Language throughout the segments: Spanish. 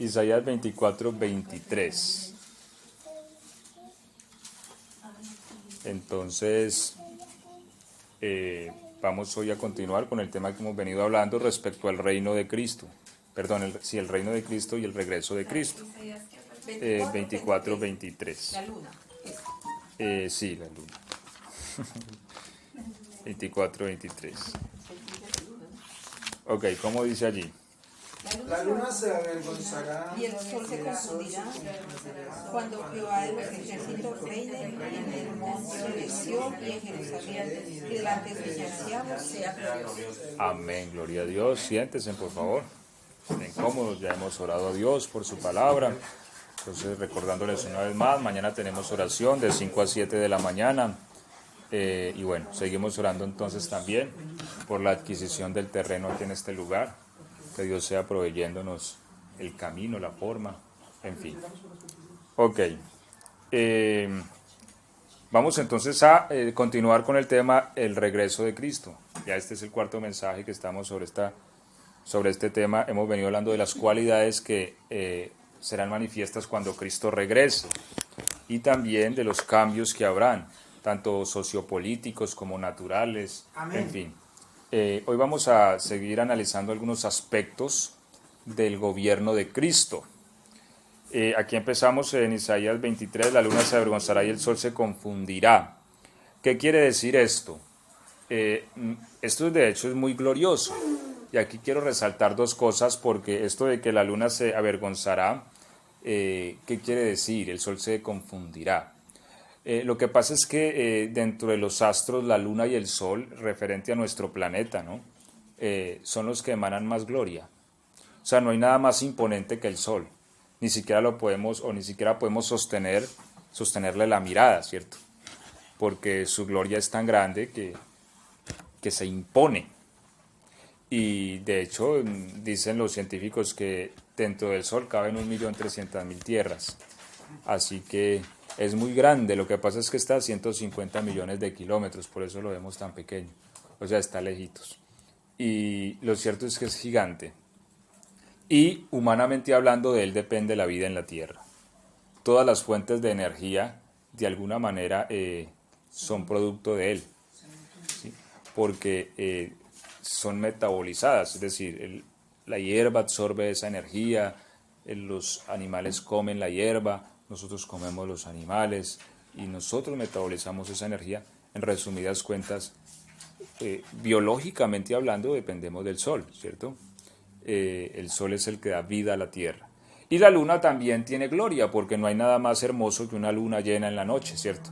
Isaías 24, 23. Entonces, vamos hoy a continuar con el tema que hemos venido hablando respecto al reino de Cristo. Perdón, el reino de Cristo y el regreso de Cristo. 24, 23. La luna. Sí, la luna. 24, 23. Ok, ¿cómo dice allí? La luna se avergonzará Y el sol se confundirá cuando Jehová de los ejércitos reine en el monte de Sión y en Jerusalén, y delante de sus ancianos sea glorioso. Amén, gloria a Dios. Siéntense, por favor. Estén cómodos, ya hemos orado a Dios por su palabra. Entonces, recordándoles una vez más, mañana tenemos oración de 5 a 7 de la mañana. Y bueno, seguimos orando entonces también por la adquisición del terreno aquí en este lugar. Que Dios sea proveyéndonos el camino, la forma, en fin. Ok. Vamos entonces a continuar con el tema el regreso de Cristo. Ya este es el cuarto mensaje que estamos sobre este tema. Hemos venido hablando de las cualidades que serán manifiestas cuando Cristo regrese y también de los cambios que habrán, tanto sociopolíticos como naturales, Amén. en fin. Hoy vamos a seguir analizando algunos aspectos del gobierno de Cristo. Aquí empezamos en Isaías 23, la luna se avergonzará y el sol se confundirá. ¿Qué quiere decir esto? Esto de hecho es muy glorioso. Y aquí quiero resaltar dos cosas porque esto de que la luna se avergonzará, ¿qué quiere decir? El sol se confundirá. Lo que pasa es que dentro de los astros, la luna y el sol, referente a nuestro planeta, ¿no? Son los que emanan más gloria. O sea, no hay nada más imponente que el sol. Ni siquiera lo podemos, o ni siquiera podemos sostenerle la mirada, ¿cierto? Porque su gloria es tan grande que se impone. Y de hecho, dicen los científicos que dentro del sol caben 1.300.000 tierras. Así que es muy grande, lo que pasa es que está a 150 millones de kilómetros, por eso lo vemos tan pequeño, o sea, está lejitos. Y lo cierto es que es gigante. Y humanamente hablando, de él depende la vida en la Tierra. Todas las fuentes de energía, de alguna manera, son producto de él, ¿sí? Porque son metabolizadas, es decir, la hierba absorbe esa energía, los animales comen la hierba, nosotros comemos los animales y nosotros metabolizamos esa energía. En resumidas cuentas, biológicamente hablando, dependemos del sol, ¿cierto? El sol es el que da vida a la tierra. Y la luna también tiene gloria, porque no hay nada más hermoso que una luna llena en la noche, ¿cierto?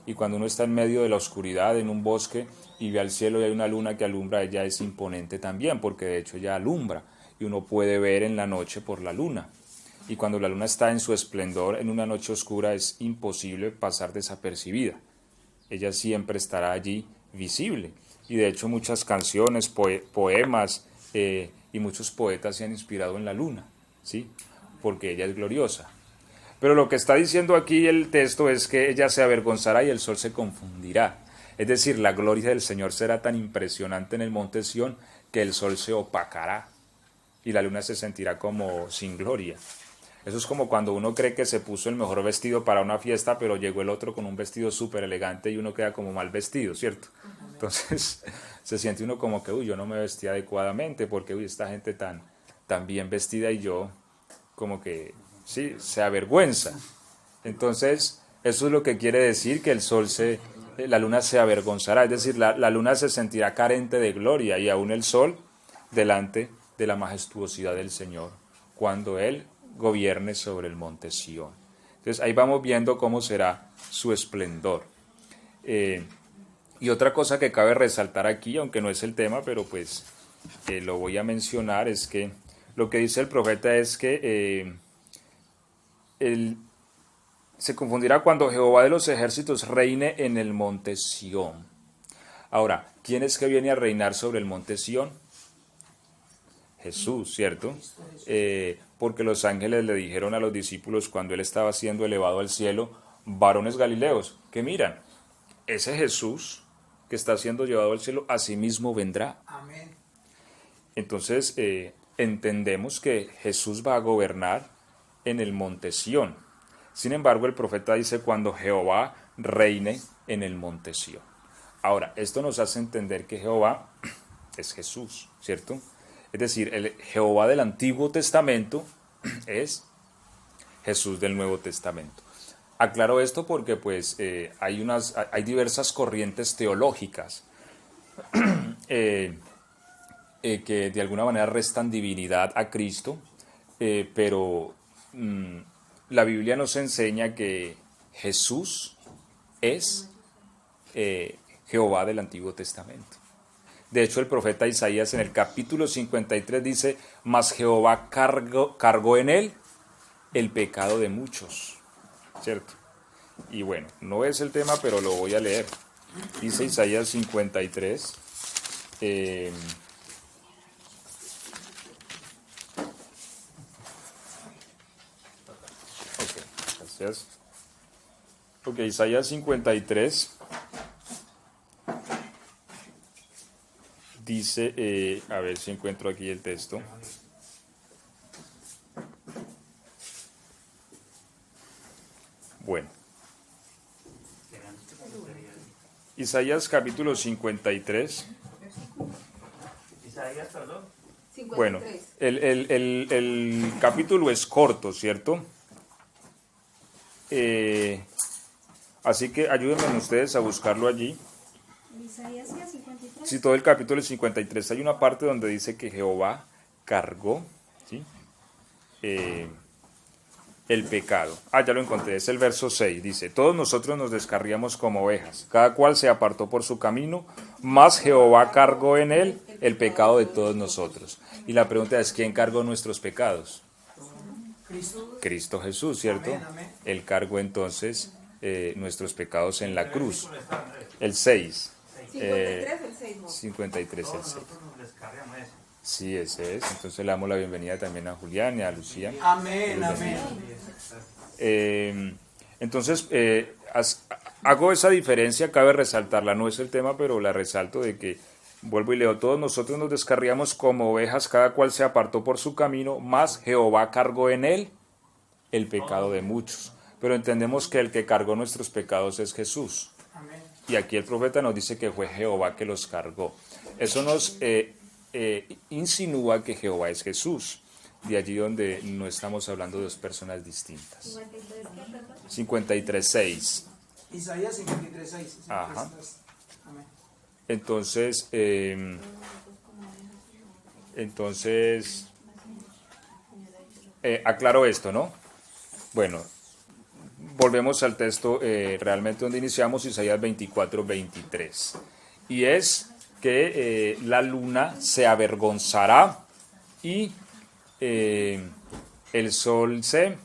Y cuando uno está en medio de la oscuridad, en un bosque, y ve al cielo y hay una luna que alumbra, ella es imponente también, porque de hecho ella alumbra, y uno puede ver en la noche por la luna. Y cuando la luna está en su esplendor, en una noche oscura, es imposible pasar desapercibida. Ella siempre estará allí visible. Y de hecho muchas canciones, poemas y muchos poetas se han inspirado en la luna, ¿sí? Porque ella es gloriosa. Pero lo que está diciendo aquí el texto es que ella se avergonzará y el sol se confundirá. Es decir, la gloria del Señor será tan impresionante en el monte Sión que el sol se opacará y la luna se sentirá como sin gloria. Eso es como cuando uno cree que se puso el mejor vestido para una fiesta, pero llegó el otro con un vestido súper elegante y uno queda como mal vestido, ¿cierto? Entonces se siente uno como que, uy, yo no me vestí adecuadamente porque, uy, esta gente tan bien vestida y yo como que, sí, se avergüenza. Entonces, eso es lo que quiere decir que la luna se avergonzará, es decir, la luna se sentirá carente de gloria y aún el sol delante de la majestuosidad del Señor, cuando Él gobierne sobre el monte Sión. Entonces ahí vamos viendo cómo será su esplendor. Y otra cosa que cabe resaltar aquí, aunque no es el tema, pero pues lo voy a mencionar, es que lo que dice el profeta es que se confundirá cuando Jehová de los ejércitos reine en el monte Sión. Ahora, ¿quién es que viene a reinar sobre el monte Sión? Jesús, ¿cierto? Porque los ángeles le dijeron a los discípulos cuando él estaba siendo elevado al cielo, varones galileos, que miran, ese Jesús que está siendo llevado al cielo, asimismo vendrá. Amén. Entonces, entendemos que Jesús va a gobernar en el monte Sión. Sin embargo, el profeta dice cuando Jehová reine en el monte Sión. Ahora, esto nos hace entender que Jehová es Jesús, ¿cierto? Es decir, el Jehová del Antiguo Testamento es Jesús del Nuevo Testamento. Aclaro esto porque pues hay diversas corrientes teológicas que de alguna manera restan divinidad a Cristo, pero la Biblia nos enseña que Jesús es Jehová del Antiguo Testamento. De hecho, el profeta Isaías en el capítulo 53 dice, mas Jehová cargó en él el pecado de muchos, ¿cierto? Y bueno, no es el tema, pero lo voy a leer. Dice Isaías 53. Gracias. Ok, Isaías 53. Dice, a ver si encuentro aquí el texto. Bueno. Isaías capítulo 53. Isaías, perdón. 53. Bueno, el capítulo es corto, ¿cierto? Así que ayúdenme ustedes a buscarlo allí. Isaías 53. Si todo el capítulo es 53, hay una parte donde dice que Jehová cargó, ¿sí? El pecado. Ya lo encontré, es el verso 6, dice, todos nosotros nos descarriamos como ovejas, cada cual se apartó por su camino, mas Jehová cargó en él el pecado de todos nosotros. Y la pregunta es, ¿quién cargó nuestros pecados? Cristo Jesús, ¿cierto? Él cargó entonces nuestros pecados en la cruz. El 6. 53 el 6, ¿no? 53 el 6. Nosotros nos descargamos eso. Sí, ese es. Entonces le damos la bienvenida también a Julián y a Lucía. Amén, amén. Entonces, hago esa diferencia, cabe resaltarla, no es el tema, pero la resalto de que, vuelvo y leo, todos nosotros nos descarriamos como ovejas, cada cual se apartó por su camino, mas Jehová cargó en él el pecado de muchos. Pero entendemos que el que cargó nuestros pecados es Jesús. Y aquí el profeta nos dice que fue Jehová que los cargó. Eso nos insinúa que Jehová es Jesús. De allí donde no estamos hablando de dos personas distintas. 53.6. Isaías 53:6. Ajá. Amén. Entonces, aclaro esto, ¿no? Bueno, volvemos al texto realmente donde iniciamos, Isaías 24:23. Y es que la luna se avergonzará y el sol se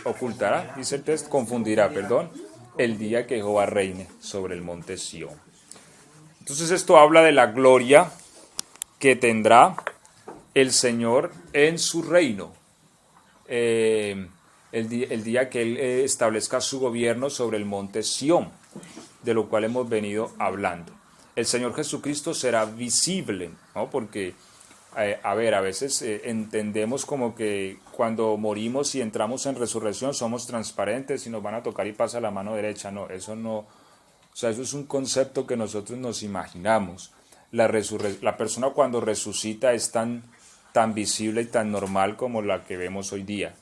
ocultará, dice el texto, confundirá, perdón, el día que Jehová reine sobre el monte Sión. Entonces esto habla de la gloria que tendrá el Señor en su reino. El día que Él establezca su gobierno sobre el monte Sión, de lo cual hemos venido hablando. El Señor Jesucristo será visible, ¿no? Porque, a veces entendemos como que cuando morimos y entramos en resurrección somos transparentes y nos van a tocar y pasa la mano derecha. No, eso no, o sea, eso es un concepto que nosotros nos imaginamos. La persona cuando resucita es tan visible y tan normal como la que vemos hoy día,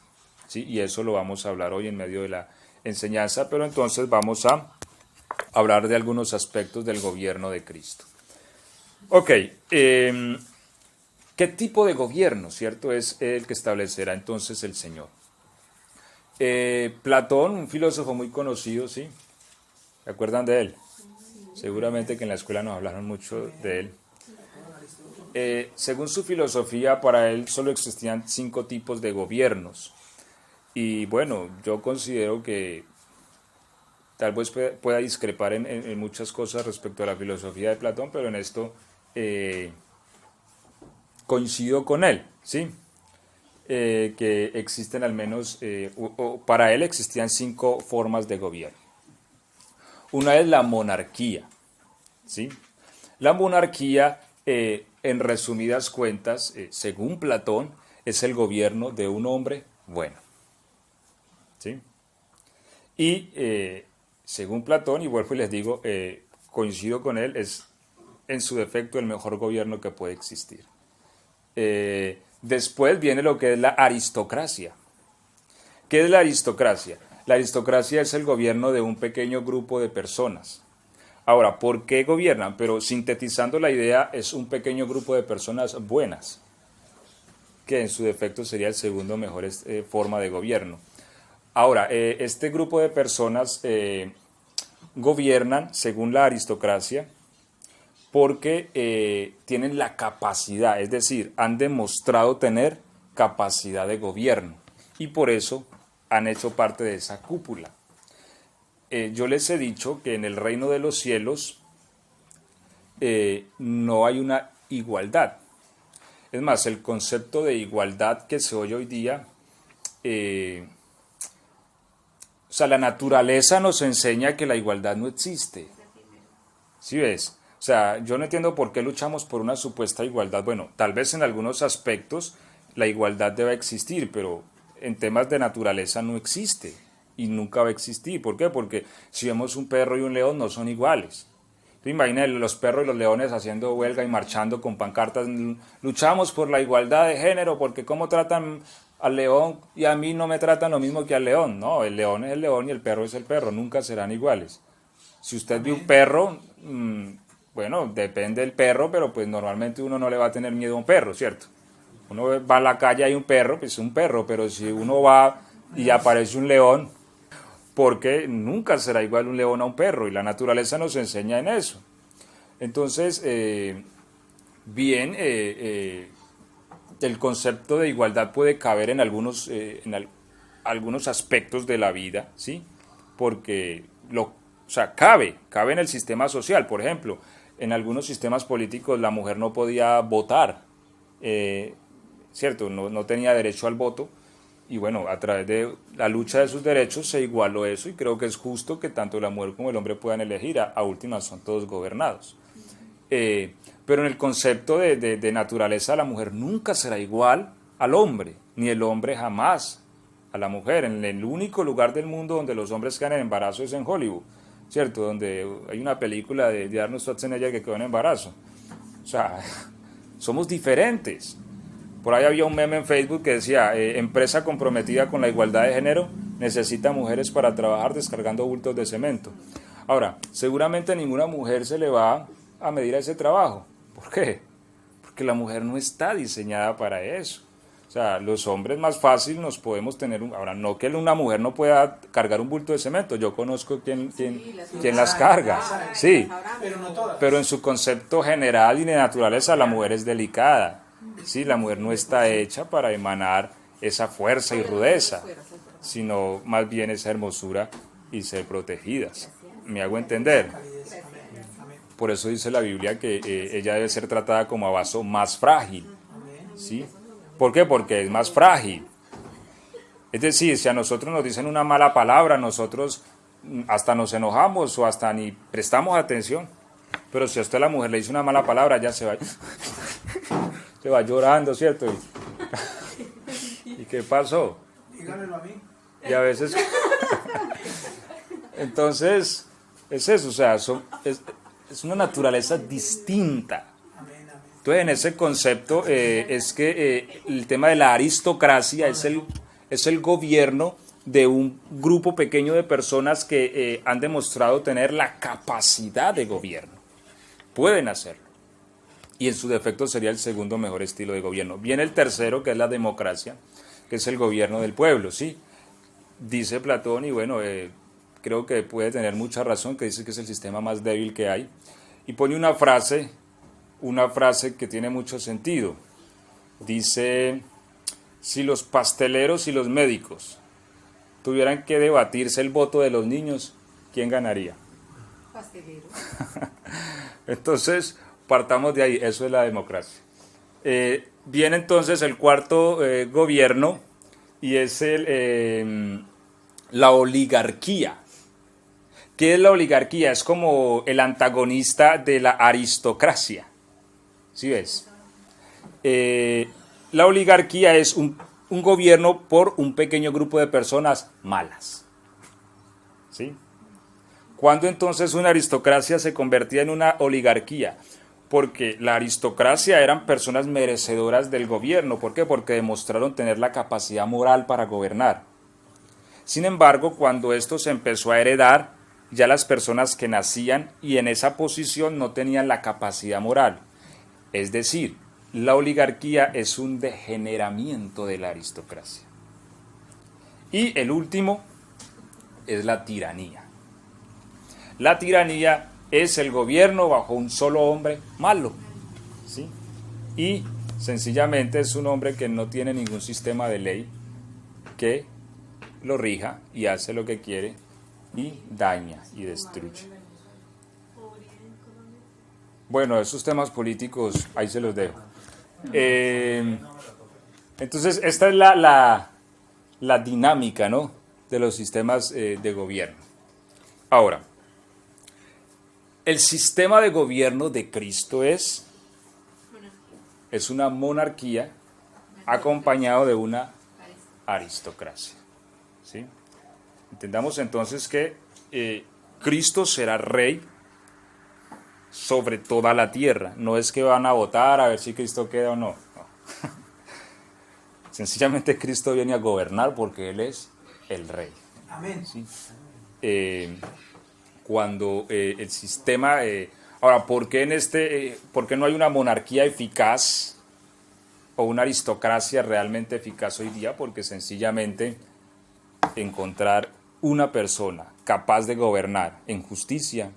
¿sí? Y eso lo vamos a hablar hoy en medio de la enseñanza, pero entonces vamos a hablar de algunos aspectos del gobierno de Cristo. Ok, ¿qué tipo de gobierno, cierto, es el que establecerá entonces el Señor? Platón, un filósofo muy conocido, ¿sí? ¿Se acuerdan de él? Seguramente que en la escuela nos hablaron mucho de él. Según su filosofía, para él solo existían 5 tipos de gobiernos. Y bueno, yo considero que tal vez pueda discrepar en muchas cosas respecto a la filosofía de Platón, pero en esto coincido con él, ¿sí? Que existen al menos, para él existían 5 formas de gobierno. Una es la monarquía, ¿sí? La monarquía en resumidas cuentas, según Platón, es el gobierno de un hombre bueno. ¿Sí? Y según Platón, y vuelvo y les digo, coincido con él, es en su defecto el mejor gobierno que puede existir. Después viene lo que es la aristocracia. ¿Qué es la aristocracia? La aristocracia es el gobierno de un pequeño grupo de personas. Ahora, ¿por qué gobiernan? Pero sintetizando la idea, es un pequeño grupo de personas buenas, que en su defecto sería el segundo mejor forma de gobierno. Ahora, este grupo de personas gobiernan, según la aristocracia, porque tienen la capacidad, es decir, han demostrado tener capacidad de gobierno y por eso han hecho parte de esa cúpula. Yo les he dicho que en el reino de los cielos no hay una igualdad. Es más, el concepto de igualdad que se oye hoy día, o sea, la naturaleza nos enseña que la igualdad no existe. ¿Sí ves? O sea, yo no entiendo por qué luchamos por una supuesta igualdad. Bueno, tal vez en algunos aspectos la igualdad debe existir, pero en temas de naturaleza no existe y nunca va a existir. ¿Por qué? Porque si vemos un perro y un león no son iguales. Tú imaginas los perros y los leones haciendo huelga y marchando con pancartas, luchamos por la igualdad de género, porque cómo tratan al león y a mí no me tratan lo mismo que al león. No, el león es el león y el perro es el perro, nunca serán iguales. Si usted ve un perro, bueno, depende del perro, pero pues normalmente uno no le va a tener miedo a un perro, ¿cierto? Uno va a la calle y hay un perro, pues es un perro, pero si uno va y aparece un león, porque nunca será igual un león a un perro, y la naturaleza nos enseña en eso. Entonces, bien, el concepto de igualdad puede caber en algunos aspectos de la vida, ¿sí? Porque cabe en el sistema social. Por ejemplo, en algunos sistemas políticos la mujer no podía votar, ¿cierto? No tenía derecho al voto. Y bueno, a través de la lucha de sus derechos se igualó eso y creo que es justo que tanto la mujer como el hombre puedan elegir. A últimas son todos gobernados. Pero en el concepto de naturaleza, la mujer nunca será igual al hombre, ni el hombre jamás a la mujer. En el único lugar del mundo donde los hombres quedan en embarazo es en Hollywood, ¿cierto? Donde hay una película de Arnold Schwarzenegger que quedó en embarazo. O sea, somos diferentes. Por ahí había un meme en Facebook que decía, empresa comprometida con la igualdad de género necesita mujeres para trabajar descargando bultos de cemento. Ahora, seguramente ninguna mujer se le va a medir a ese trabajo. ¿Por qué? Porque la mujer no está diseñada para eso. O sea, los hombres más fácil nos podemos tener... Ahora, no que una mujer no pueda cargar un bulto de cemento. Yo conozco quien las carga. Sí, pero en su concepto general y de naturaleza la mujer es delicada. Sí, la mujer no está hecha para emanar esa fuerza y rudeza, sino más bien esa hermosura y ser protegidas. ¿Me hago entender? Por eso dice la Biblia que ella debe ser tratada como a vaso más frágil. ¿Sí? ¿Por qué? Porque es más frágil. Es decir, si a nosotros nos dicen una mala palabra, nosotros hasta nos enojamos o hasta ni prestamos atención. Pero si a usted la mujer le dice una mala palabra, ya se va llorando, ¿cierto? ¿Y qué pasó? Dígamelo a mí. Y a veces... Entonces, es eso, o sea, es una naturaleza distinta. Entonces, en ese concepto es que el tema de la aristocracia es el gobierno de un grupo pequeño de personas que han demostrado tener la capacidad de gobierno. Pueden hacerlo. Y en su defecto sería el segundo mejor estilo de gobierno. Viene el tercero, que es la democracia, que es el gobierno del pueblo, ¿sí? Dice Platón, y bueno, creo que puede tener mucha razón, que dice que es el sistema más débil que hay. Y pone una frase que tiene mucho sentido. Dice, si los pasteleros y los médicos tuvieran que debatirse el voto de los niños, ¿quién ganaría? Pastelero. Entonces, partamos de ahí, eso es la democracia. Viene entonces el cuarto gobierno y es la oligarquía. ¿Qué es la oligarquía? Es como el antagonista de la aristocracia. ¿Sí ves? la oligarquía es un gobierno por un pequeño grupo de personas malas. ¿Sí? ¿Cuándo entonces una aristocracia se convertía en una oligarquía? Porque la aristocracia eran personas merecedoras del gobierno. ¿Por qué? Porque demostraron tener la capacidad moral para gobernar. Sin embargo, cuando esto se empezó a heredar, ya las personas que nacían y en esa posición no tenían la capacidad moral. Es decir, la oligarquía es un degeneramiento de la aristocracia. Y el último es la tiranía. La tiranía es el gobierno bajo un solo hombre malo, ¿sí? Y sencillamente es un hombre que no tiene ningún sistema de ley que lo rija y hace lo que quiere y daña y destruye. Bueno, esos temas políticos ahí se los dejo. Entonces, esta es la dinámica, ¿no?, de los sistemas de gobierno. Ahora, el sistema de gobierno de Cristo es una monarquía acompañado de una aristocracia. ¿Sí? Entendamos entonces que Cristo será rey sobre toda la tierra. No es que van a votar a ver si Cristo queda o no. No. Sencillamente Cristo viene a gobernar porque Él es el rey. Amén. ¿Sí? Cuando el sistema... ahora, ¿por qué no hay una monarquía eficaz o una aristocracia realmente eficaz hoy día? Porque sencillamente encontrar una persona capaz de gobernar en justicia,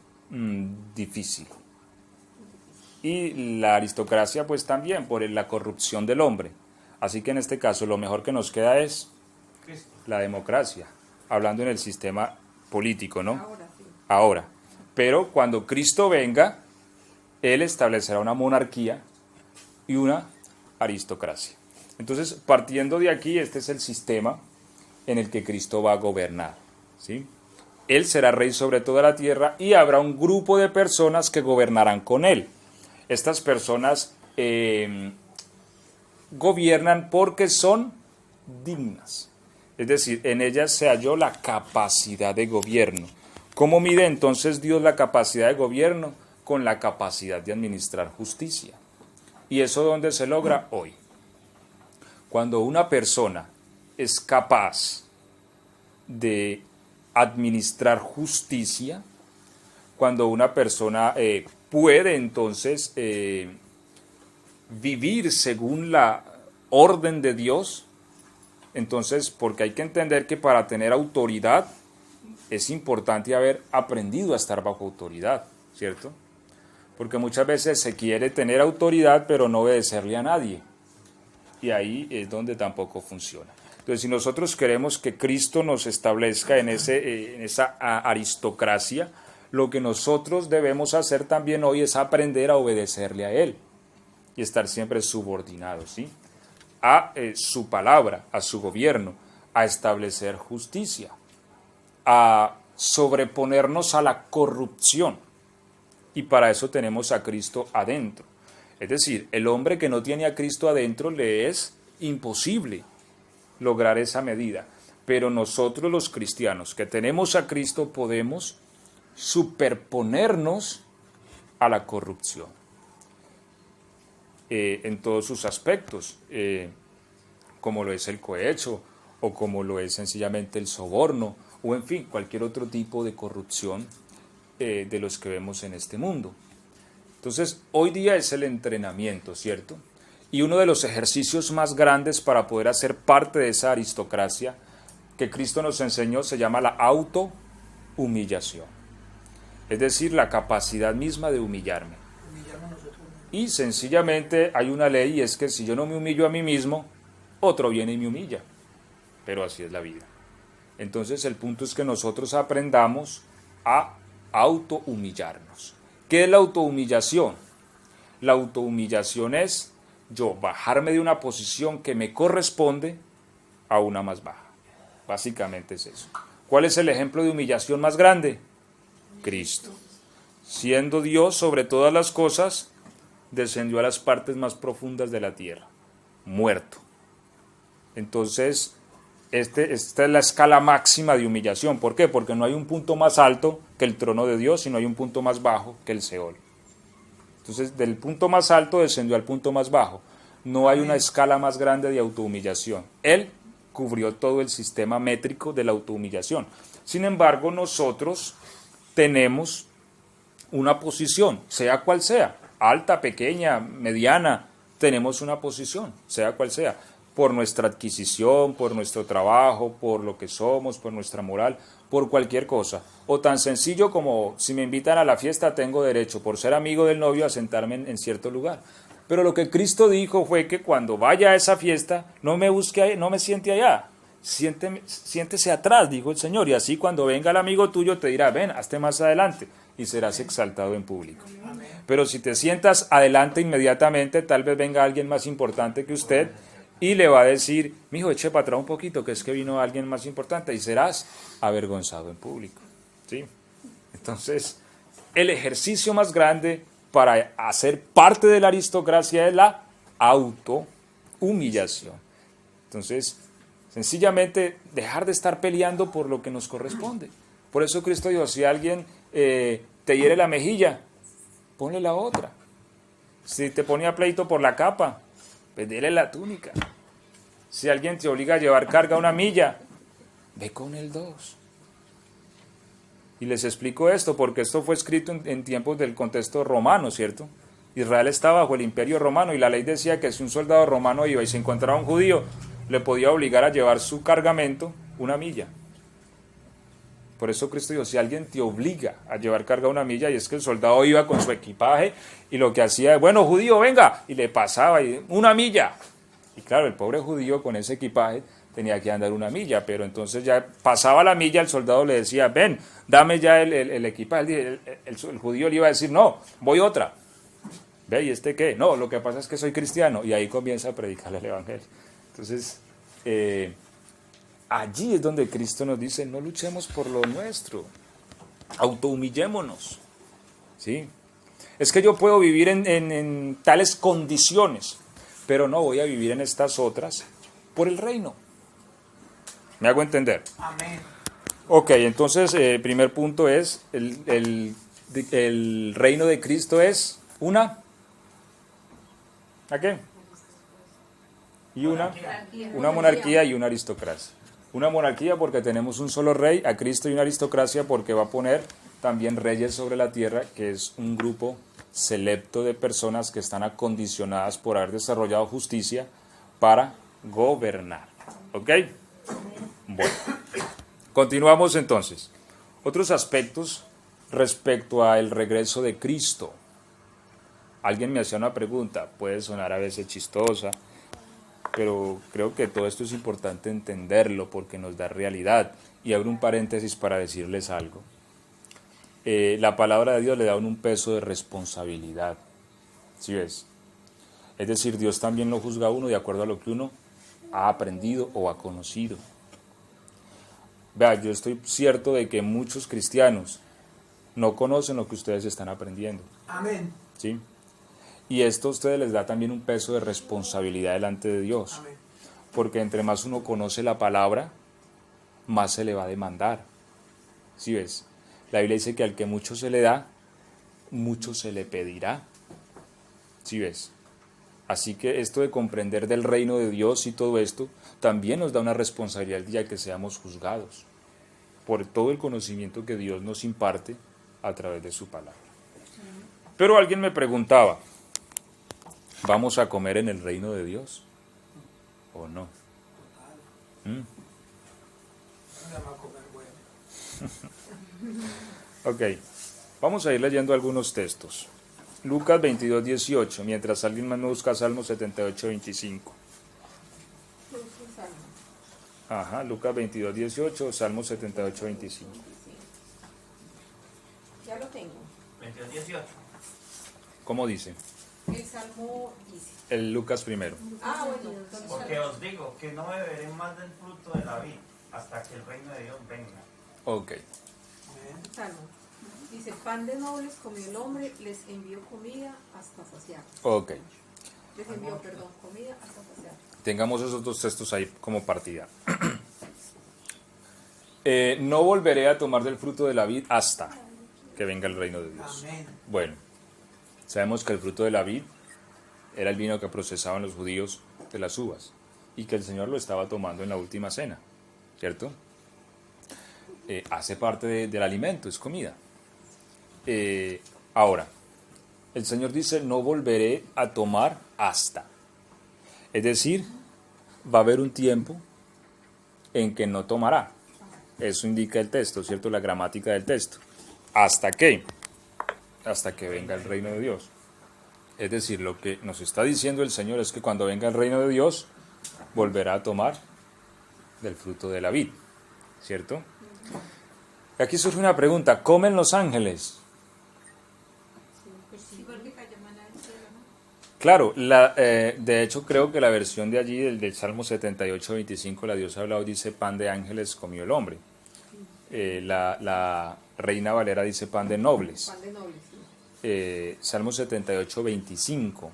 difícil. Y la aristocracia pues también por la corrupción del hombre. Así que en este caso lo mejor que nos queda es la democracia, hablando en el sistema político, ¿no? Ahora. Pero cuando Cristo venga, Él establecerá una monarquía y una aristocracia. Entonces, partiendo de aquí, este es el sistema en el que Cristo va a gobernar, ¿sí? Él será rey sobre toda la tierra y habrá un grupo de personas que gobernarán con Él. Estas personas gobiernan porque son dignas. Es decir, en ellas se halló la capacidad de gobierno. ¿Cómo mide entonces Dios la capacidad de gobierno? Con la capacidad de administrar justicia. ¿Y eso dónde se logra? Hoy. Cuando una persona es capaz de administrar justicia, cuando una persona puede entonces vivir según la orden de Dios, entonces, porque hay que entender que para tener autoridad es importante haber aprendido a estar bajo autoridad, ¿cierto? Porque muchas veces se quiere tener autoridad pero no obedecerle a nadie, y ahí es donde tampoco funciona. Entonces, si nosotros queremos que Cristo nos establezca en esa aristocracia, lo que nosotros debemos hacer también hoy es aprender a obedecerle a Él y estar siempre subordinados, ¿sí?, a su palabra, a su gobierno, a establecer justicia, a sobreponernos a la corrupción. Y para eso tenemos a Cristo adentro. Es decir, el hombre que no tiene a Cristo adentro le es imposible lograr esa medida. Pero nosotros los cristianos que tenemos a Cristo podemos superponernos a la corrupción en todos sus aspectos, como lo es el cohecho o como lo es sencillamente el soborno o en fin, cualquier otro tipo de corrupción de los que vemos en este mundo. Entonces, hoy día es el entrenamiento, ¿cierto? Y uno de los ejercicios más grandes para poder hacer parte de esa aristocracia que Cristo nos enseñó se llama la autohumillación. Es decir, la capacidad misma de humillarme. Y sencillamente hay una ley y es que si yo no me humillo a mí mismo, otro viene y me humilla. Pero así es la vida. Entonces el punto es que nosotros aprendamos a autohumillarnos. ¿Qué es la autohumillación? La autohumillación es yo bajarme de una posición que me corresponde a una más baja. Básicamente es eso. ¿Cuál es el ejemplo de humillación más grande? Cristo. Siendo Dios sobre todas las cosas, descendió a las partes más profundas de la tierra, muerto. Entonces, esta es la escala máxima de humillación. ¿Por qué? Porque no hay un punto más alto que el trono de Dios, sino hay un punto más bajo que el Seol. Entonces, del punto más alto descendió al punto más bajo. No hay una escala más grande de autohumillación. Él cubrió todo el sistema métrico de la autohumillación. Sin embargo, nosotros tenemos una posición, sea cual sea, alta, pequeña, mediana, tenemos una posición, sea cual sea, por nuestra adquisición, por nuestro trabajo, por lo que somos, por nuestra moral, por cualquier cosa. O tan sencillo como si me invitan a la fiesta, tengo derecho, por ser amigo del novio, a sentarme en cierto lugar. Pero lo que Cristo dijo fue que cuando vaya a esa fiesta, no me busque, no me siente allá, siéntese atrás, dijo el Señor, y así cuando venga el amigo tuyo te dirá, ven, hazte más adelante, y serás exaltado en público. Pero si te sientas adelante inmediatamente, tal vez venga alguien más importante que usted, y le va a decir, mijo, eche para atrás un poquito, que es que vino alguien más importante, y serás avergonzado en público. ¿Sí? Entonces, el ejercicio más grande para hacer parte de la aristocracia es la autohumillación. Entonces, sencillamente dejar de estar peleando por lo que nos corresponde. Por eso Cristo dijo, si alguien te hiere la mejilla, ponle la otra. Si te ponía pleito por la capa, pues dele la túnica. Si alguien te obliga a llevar carga una milla, ve con el 2. Y les explico esto, porque esto fue escrito en tiempos del contexto romano, ¿cierto? Israel estaba bajo el imperio romano y la ley decía que si un soldado romano iba y se encontraba un judío, le podía obligar a llevar su cargamento una milla. Por eso Cristo dijo, si alguien te obliga a llevar carga una milla, y es que el soldado iba con su equipaje y lo que hacía, bueno, judío, venga, y le pasaba una milla. Y claro, el pobre judío con ese equipaje tenía que andar una milla, pero entonces ya pasaba la milla, el soldado le decía, ven, dame ya el equipaje. El judío le iba a decir, no, voy otra. ¿Ve? ¿Y este qué? No, lo que pasa es que soy cristiano. Y ahí comienza a predicarle el evangelio. Entonces, allí es donde Cristo nos dice, no luchemos por lo nuestro, autohumillémonos. ¿Sí? Es que yo puedo vivir en tales condiciones, pero no voy a vivir en estas otras por el reino. ¿Me hago entender? Amén. Ok, entonces, primer punto es, el reino de Cristo es una... ¿A qué? Y una monarquía y una aristocracia. Una monarquía porque tenemos un solo rey, a Cristo, y una aristocracia porque va a poner también reyes sobre la tierra, que es un grupo selecto de personas que están acondicionadas por haber desarrollado justicia para gobernar. ¿Ok? Bueno, continuamos entonces. Otros aspectos respecto al regreso de Cristo. Alguien me hacía una pregunta, puede sonar a veces chistosa, pero creo que todo esto es importante entenderlo porque nos da realidad. Y abro un paréntesis para decirles algo. La palabra de Dios le da un peso de responsabilidad. ¿Sí ves? Es decir, Dios también lo juzga a uno de acuerdo a lo que uno ha aprendido o ha conocido. Vea, yo estoy cierto de que muchos cristianos no conocen lo que ustedes están aprendiendo. Amén. ¿Sí? Y esto a ustedes les da también un peso de responsabilidad delante de Dios. Amén. Porque entre más uno conoce la palabra, más se le va a demandar. ¿Sí ves? La Biblia dice que al que mucho se le da, mucho se le pedirá. ¿Sí ves? Así que esto de comprender del reino de Dios y todo esto, también nos da una responsabilidad el día que seamos juzgados por todo el conocimiento que Dios nos imparte a través de su palabra. Pero alguien me preguntaba, ¿vamos a comer en el reino de Dios o no? Ok, vamos a ir leyendo algunos textos. Lucas 22, 18, mientras alguien más me busca Salmo 78, 25. Ajá, Lucas 22, 18, Salmo 78, 25. Ya lo tengo. 22, 18. ¿Cómo dice? El Salmo dice. El Lucas primero. Bueno, entonces. Porque os digo que no beberé más del fruto de la vid hasta que el reino de Dios venga. Ok. Salmo. Dice, pan de nobles comió el hombre, les envió comida hasta saciar. Ok. Les envió, perdón, comida hasta saciar. Tengamos esos dos textos ahí como partida. No volveré a tomar del fruto de la vid hasta que venga el reino de Dios. Amén. Bueno, sabemos que el fruto de la vid era el vino que procesaban los judíos de las uvas y que el Señor lo estaba tomando en la última cena, ¿cierto? Hace parte del alimento, es comida. Ahora, el Señor dice, no volveré a tomar hasta. Es decir, va a haber un tiempo en que no tomará. Eso indica el texto, ¿cierto? La gramática del texto. ¿Hasta qué? Hasta que venga el reino de Dios. Es decir, lo que nos está diciendo el Señor es que cuando venga el reino de Dios, volverá a tomar del fruto de la vid, ¿cierto? Aquí surge una pregunta, ¿comen los ángeles? Claro, de hecho creo que la versión de allí, del Salmo 78, 25, la Dios ha hablado, dice pan de ángeles comió el hombre. La Reina Valera dice pan de nobles. Pan de nobles, sí. Salmo 78, 25.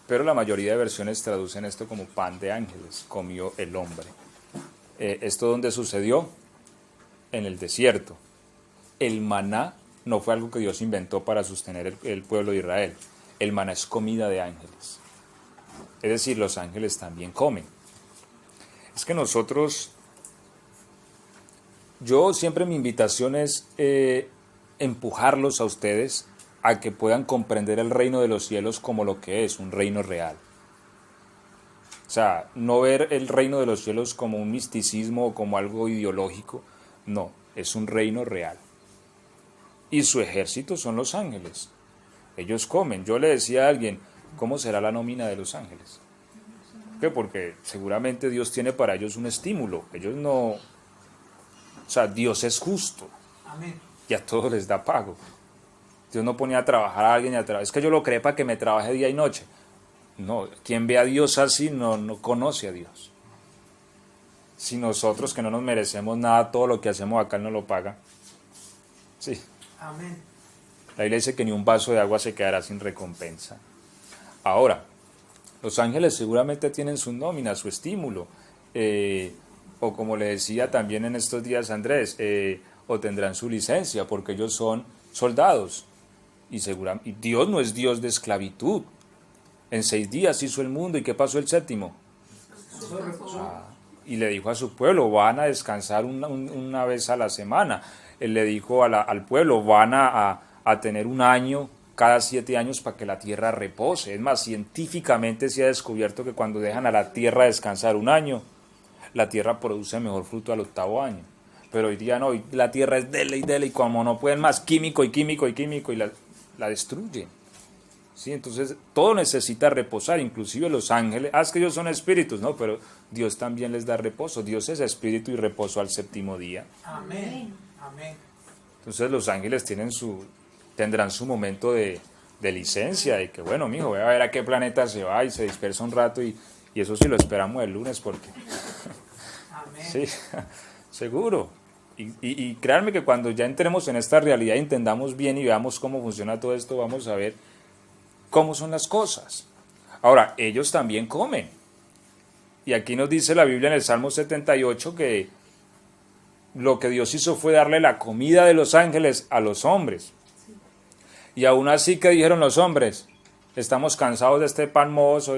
Pero la mayoría de versiones traducen esto como pan de ángeles comió el hombre. ¿Esto dónde sucedió? En el desierto. El maná no fue algo que Dios inventó para sostener el pueblo de Israel. El maná es comida de ángeles. Es decir, los ángeles también comen. Es que nosotros, yo siempre mi invitación es empujarlos a ustedes a que puedan comprender el reino de los cielos como lo que es, un reino real. O sea, no ver el reino de los cielos como un misticismo o como algo ideológico, no, es un reino real. Y su ejército son los ángeles. Ellos comen. Yo le decía a alguien, ¿cómo será la nómina de los ángeles? ¿Por qué? Porque seguramente Dios tiene para ellos un estímulo. Ellos no... O sea, Dios es justo. Amén. Y a todos les da pago. Dios no ponía a trabajar a alguien es que yo lo creé para que me trabaje día y noche. No, quien ve a Dios así no conoce a Dios. Si nosotros que no nos merecemos nada, todo lo que hacemos acá no lo paga. Sí. Amén. La Biblia dice que ni un vaso de agua se quedará sin recompensa. Ahora, los ángeles seguramente tienen su nómina, su estímulo. O como le decía también en estos días Andrés, o tendrán su licencia, porque ellos son soldados. Y Dios no es Dios de esclavitud. En 6 días hizo el mundo, ¿y qué pasó el séptimo? Y le dijo a su pueblo, van a descansar una vez a la semana. Él le dijo al pueblo, van a tener un año cada 7 años para que la tierra repose. Es más, científicamente se ha descubierto que cuando dejan a la tierra descansar un año, la tierra produce mejor fruto al 8º año. Pero hoy día no, hoy la tierra es dele y como no pueden más, químico y la destruyen. ¿Sí? Entonces todo necesita reposar, inclusive los ángeles. Es que ellos son espíritus, no, pero Dios también les da reposo. Dios es espíritu y reposo al 7º día. Amén. Amén. Entonces los ángeles tendrán su momento de licencia, de que bueno, mijo, voy a ver a qué planeta se va y se dispersa un rato y eso sí lo esperamos el lunes porque... Amén. Sí, seguro. Y créanme que cuando ya entremos en esta realidad y entendamos bien y veamos cómo funciona todo esto, vamos a ver cómo son las cosas. Ahora, ellos también comen. Y aquí nos dice la Biblia en el Salmo 78 que lo que Dios hizo fue darle la comida de los ángeles a los hombres. Y aún así, ¿qué dijeron los hombres? Estamos cansados de este pan mozo,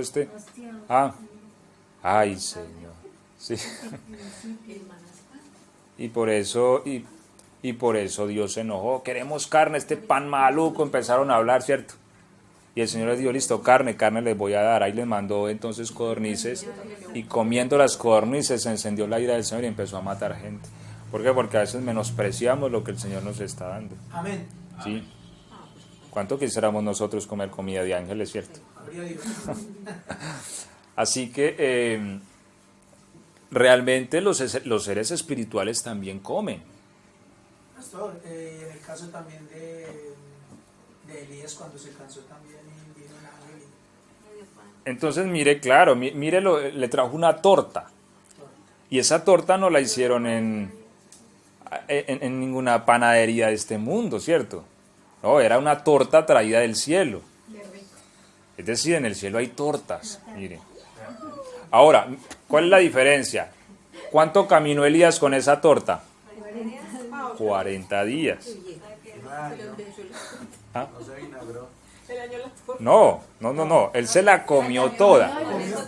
ay, Señor. Sí. Y por eso Dios se enojó. Queremos carne, este pan maluco. Empezaron a hablar, ¿cierto? Y el Señor les dijo, listo, carne les voy a dar. Ahí les mandó entonces codornices. Y comiendo las codornices se encendió la ira del Señor y empezó a matar gente. ¿Por qué? Porque a veces menospreciamos lo que el Señor nos está dando. Amén. ¿Sí? ¿Cuánto quisiéramos nosotros comer comida de ángeles, cierto? Así que realmente los seres espirituales también comen. Pastor, en el caso también de Elías, cuando se cansó también vino un ángel. Entonces mire, claro, le trajo una torta. Y esa torta no la hicieron en ninguna panadería de este mundo, ¿cierto? No, era una torta traída del cielo. Es decir, en el cielo hay tortas, miren. Ahora, ¿cuál es la diferencia? ¿Cuánto caminó Elías con esa torta? 40 días. ¿Ah? No, él se la comió toda.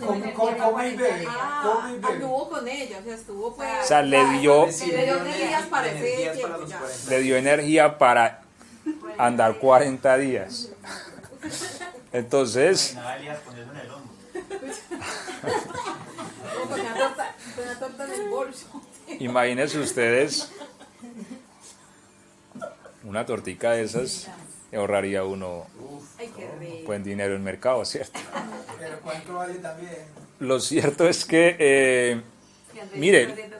Come y bebe. Anduvo con ella, o sea, estuvo pues. O sea, le dio energías para ese tiempo ya. le dio energía para andar 40 días. Entonces, Nada, Elías con eso en el hombro. Con la torta en el bolso. imagínense ustedes, una tortica de esas le ahorraría uno Ay, qué rico. buen dinero en mercado, ¿cierto? Pero ¿cuánto vale también? Lo cierto es que, mire,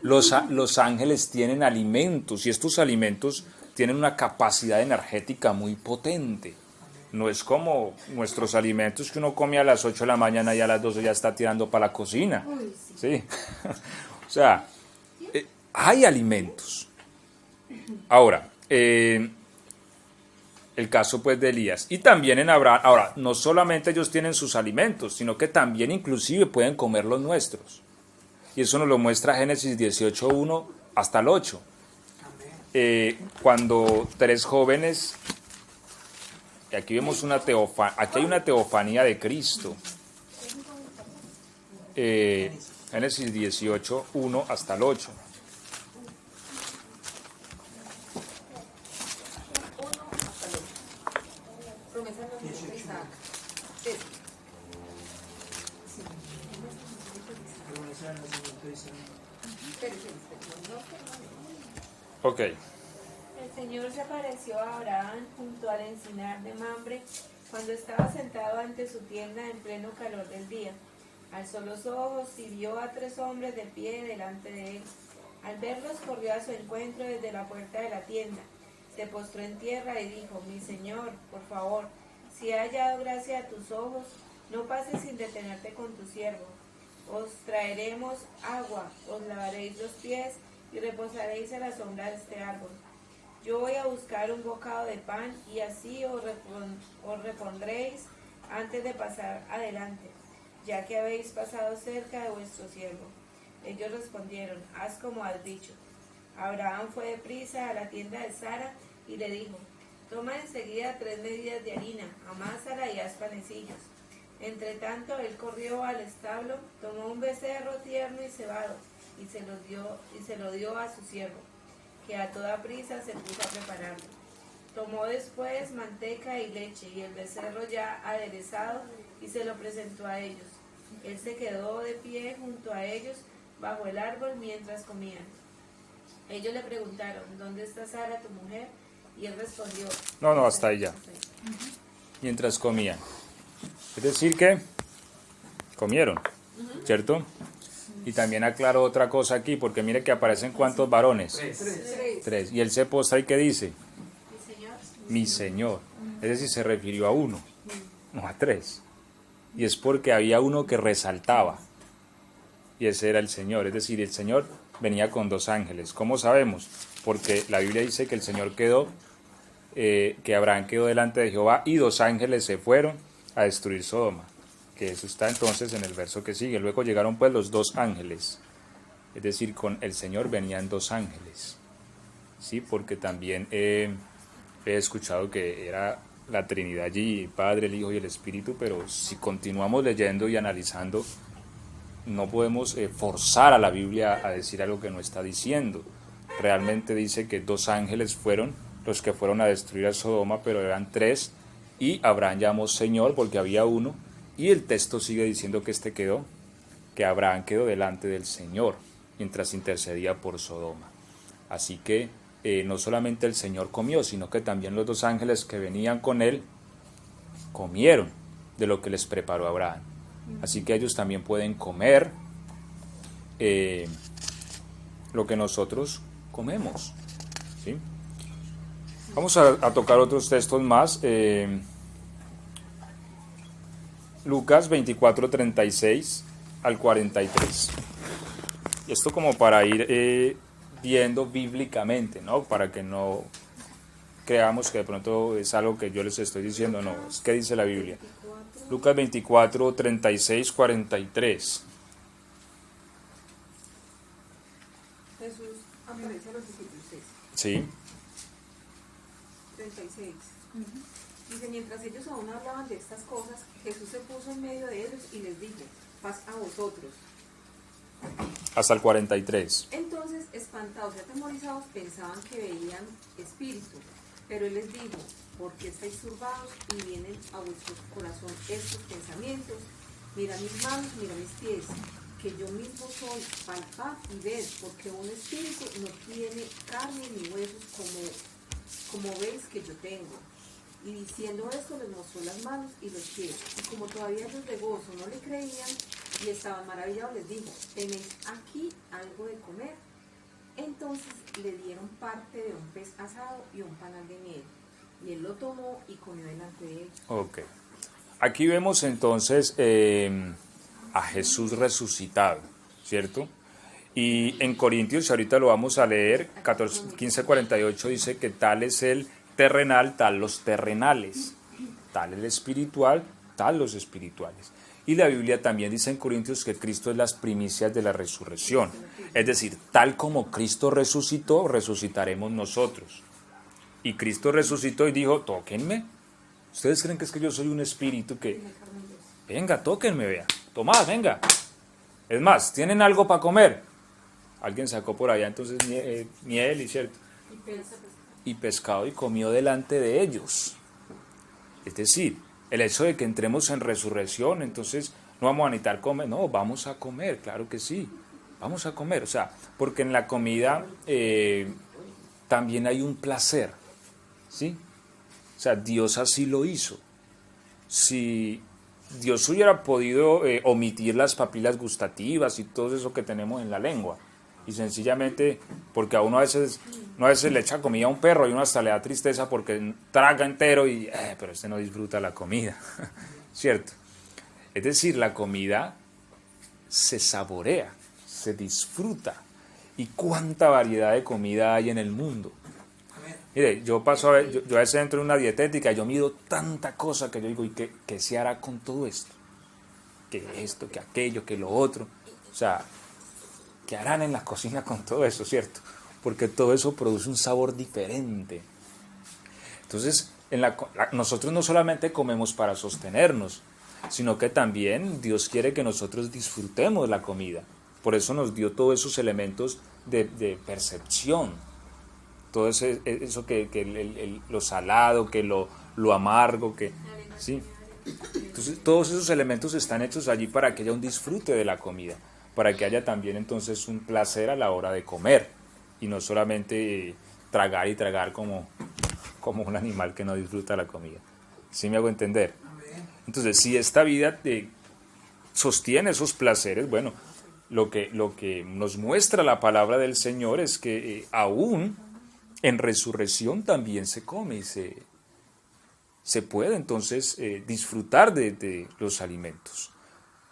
los ángeles tienen alimentos y estos alimentos tienen una capacidad energética muy potente. No es como nuestros alimentos que uno come a las 8 de la mañana y a las 12 ya está tirando para la cocina. Sí. O sea, hay alimentos. Ahora, el caso pues de Elías y también en Abraham. Ahora, no solamente ellos tienen sus alimentos, sino que también inclusive pueden comer los nuestros. Y eso nos lo muestra Génesis 18:1 hasta el 8. Cuando 3 jóvenes, y aquí vemos aquí hay una teofanía de Cristo. Génesis 18:1 hasta el 8. Ok. El Señor se apareció a Abraham junto al encinar de Mamre cuando estaba sentado ante su tienda en pleno calor del día. Alzó los ojos y vio a 3 hombres de pie delante de él. Al verlos corrió a su encuentro desde la puerta de la tienda. Se postró en tierra y dijo: Mi Señor, por favor, si he hallado gracia a tus ojos, no pases sin detenerte con tu siervo. Os traeremos agua, os lavaréis los pies y reposaréis a la sombra de este árbol. Yo voy a buscar un bocado de pan y así os repondréis antes de pasar adelante, ya que habéis pasado cerca de vuestro siervo. Ellos respondieron: haz como has dicho. Abraham fue deprisa a la tienda de Sara y le dijo: toma enseguida 3 medidas de harina, amásala y haz panecillos. Entre tanto él corrió al establo, tomó un becerro tierno y cebado y se lo dio a su siervo, que a toda prisa se puso a prepararlo. Tomó después manteca y leche y el becerro ya aderezado y se lo presentó a ellos. Él se quedó de pie junto a ellos bajo el árbol mientras comían. Ellos le preguntaron: ¿dónde está Sara, tu mujer? Y él respondió: No, hasta ahí ya. Mientras comían. Es decir que comieron, ¿cierto? Y también aclaro otra cosa aquí, porque mire que aparecen cuántos varones. 3. Y él se postra y ¿qué dice? Mi Señor. Es decir, se refirió a uno, no a 3. Y es porque había uno que resaltaba. Y ese era el Señor. Es decir, el Señor venía con 2 ángeles. ¿Cómo sabemos? Porque la Biblia dice que el Señor que Abraham quedó delante de Jehová y 2 ángeles se fueron a destruir Sodoma. Que eso está entonces en el verso que sigue. Luego llegaron pues los 2 ángeles. Es decir, con el Señor venían 2 ángeles. Sí, porque también he escuchado que era la Trinidad allí, el Padre, el Hijo y el Espíritu, pero si continuamos leyendo y analizando, no podemos forzar a la Biblia a decir algo que no está diciendo. Realmente dice que 2 ángeles fueron los que fueron a destruir a Sodoma, pero eran 3, y Abraham llamó Señor porque había uno, y el texto sigue diciendo que Abraham quedó delante del Señor mientras intercedía por Sodoma. Así que no solamente el Señor comió, sino que también los 2 ángeles que venían con él comieron de lo que les preparó Abraham. Así que ellos también pueden comer lo que nosotros comemos, ¿sí? Vamos a tocar otros textos más. Lucas 24:36 al 43. Y esto como para ir viendo bíblicamente, ¿no? Para que no creamos que de pronto es algo que yo les estoy diciendo, no, es que dice la Biblia. Lucas 24, 36, 43. Jesús aparece a los discípulos 6, Sí. 36. Dice, mientras ellos aún hablaban de estas cosas, Jesús se puso en medio de ellos y les dijo, paz a vosotros. Hasta el 43. Entonces, espantados y atemorizados, pensaban que veían espíritu. Pero él les dijo, ¿por qué estáis turbados y vienen a vuestro corazón estos pensamientos? Mira mis manos, mira mis pies, que yo mismo soy, palpad y ved, porque un espíritu no tiene carne ni huesos como veis que yo tengo. Y diciendo esto les mostró las manos y los pies. Y como todavía ellos de gozo no le creían y estaban maravillados, les dijo, ¿tenéis aquí algo de comer? Entonces le dieron parte de un pez asado y un panal de miel. Y él lo tomó y comió delante de ellos. Ok. Aquí vemos entonces a Jesús resucitado, ¿cierto? Y en Corintios, ahorita lo vamos a leer, 15:48 dice que tal es el terrenal, tal los terrenales, tal el espiritual, tal los espirituales. Y la Biblia también dice en Corintios que Cristo es las primicias de la resurrección. Es decir, tal como Cristo resucitó, resucitaremos nosotros. Y Cristo resucitó y dijo, tóquenme. ¿Ustedes creen que es que yo soy un espíritu que... Venga, tóquenme, vea. Tomad, venga. Es más, ¿tienen algo para comer? Alguien sacó por allá entonces miel, y cierto. Y pescado y comió delante de ellos. Es decir, el hecho de que entremos en resurrección, entonces no vamos a necesitar comer, no, vamos a comer, claro que sí, vamos a comer, o sea, porque en la comida también hay un placer, ¿sí? O sea, Dios así lo hizo. Si Dios hubiera podido omitir las papilas gustativas y todo eso que tenemos en la lengua, y sencillamente, porque a uno a veces le echa comida a un perro y uno hasta le da tristeza porque traga entero y, pero este no disfruta la comida, ¿cierto? Es decir, la comida se saborea, se disfruta. ¿Y cuánta variedad de comida hay en el mundo? Mire, yo paso a ver, yo a veces entro en una dietética y yo mido tanta cosa que yo digo, ¿y qué se hará con todo esto? Que esto, que aquello, que lo otro. O sea, ¿qué harán en la cocina con todo eso, cierto? Porque todo eso produce un sabor diferente. Entonces, nosotros no solamente comemos para sostenernos, sino que también Dios quiere que nosotros disfrutemos la comida. Por eso nos dio todos esos elementos de percepción. Todo eso que lo salado, que lo amargo, que sí. Entonces, todos esos elementos están hechos allí para que haya un disfrute de la comida, para que haya también entonces un placer a la hora de comer y no solamente tragar y tragar como un animal que no disfruta la comida. ¿Sí me hago entender? Entonces, si esta vida sostiene esos placeres, bueno, lo que nos muestra la palabra del Señor es que aún en resurrección también se come y se puede entonces disfrutar de los alimentos.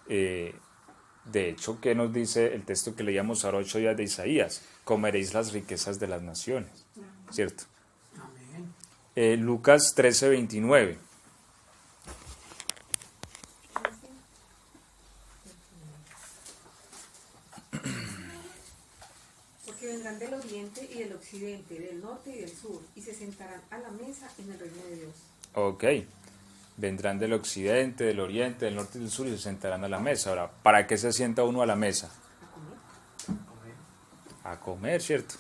De hecho, ¿qué nos dice el texto que leíamos ahora 8 días de Isaías? Comeréis las riquezas de las naciones, ¿cierto? Lucas 13:29. Porque vendrán del oriente y del occidente, del norte y del sur, y se sentarán a la mesa en el reino de Dios. Ok. Vendrán del occidente, del oriente, del norte y del sur y se sentarán a la mesa. Ahora, ¿para qué se sienta uno a la mesa? A comer, ¿cierto?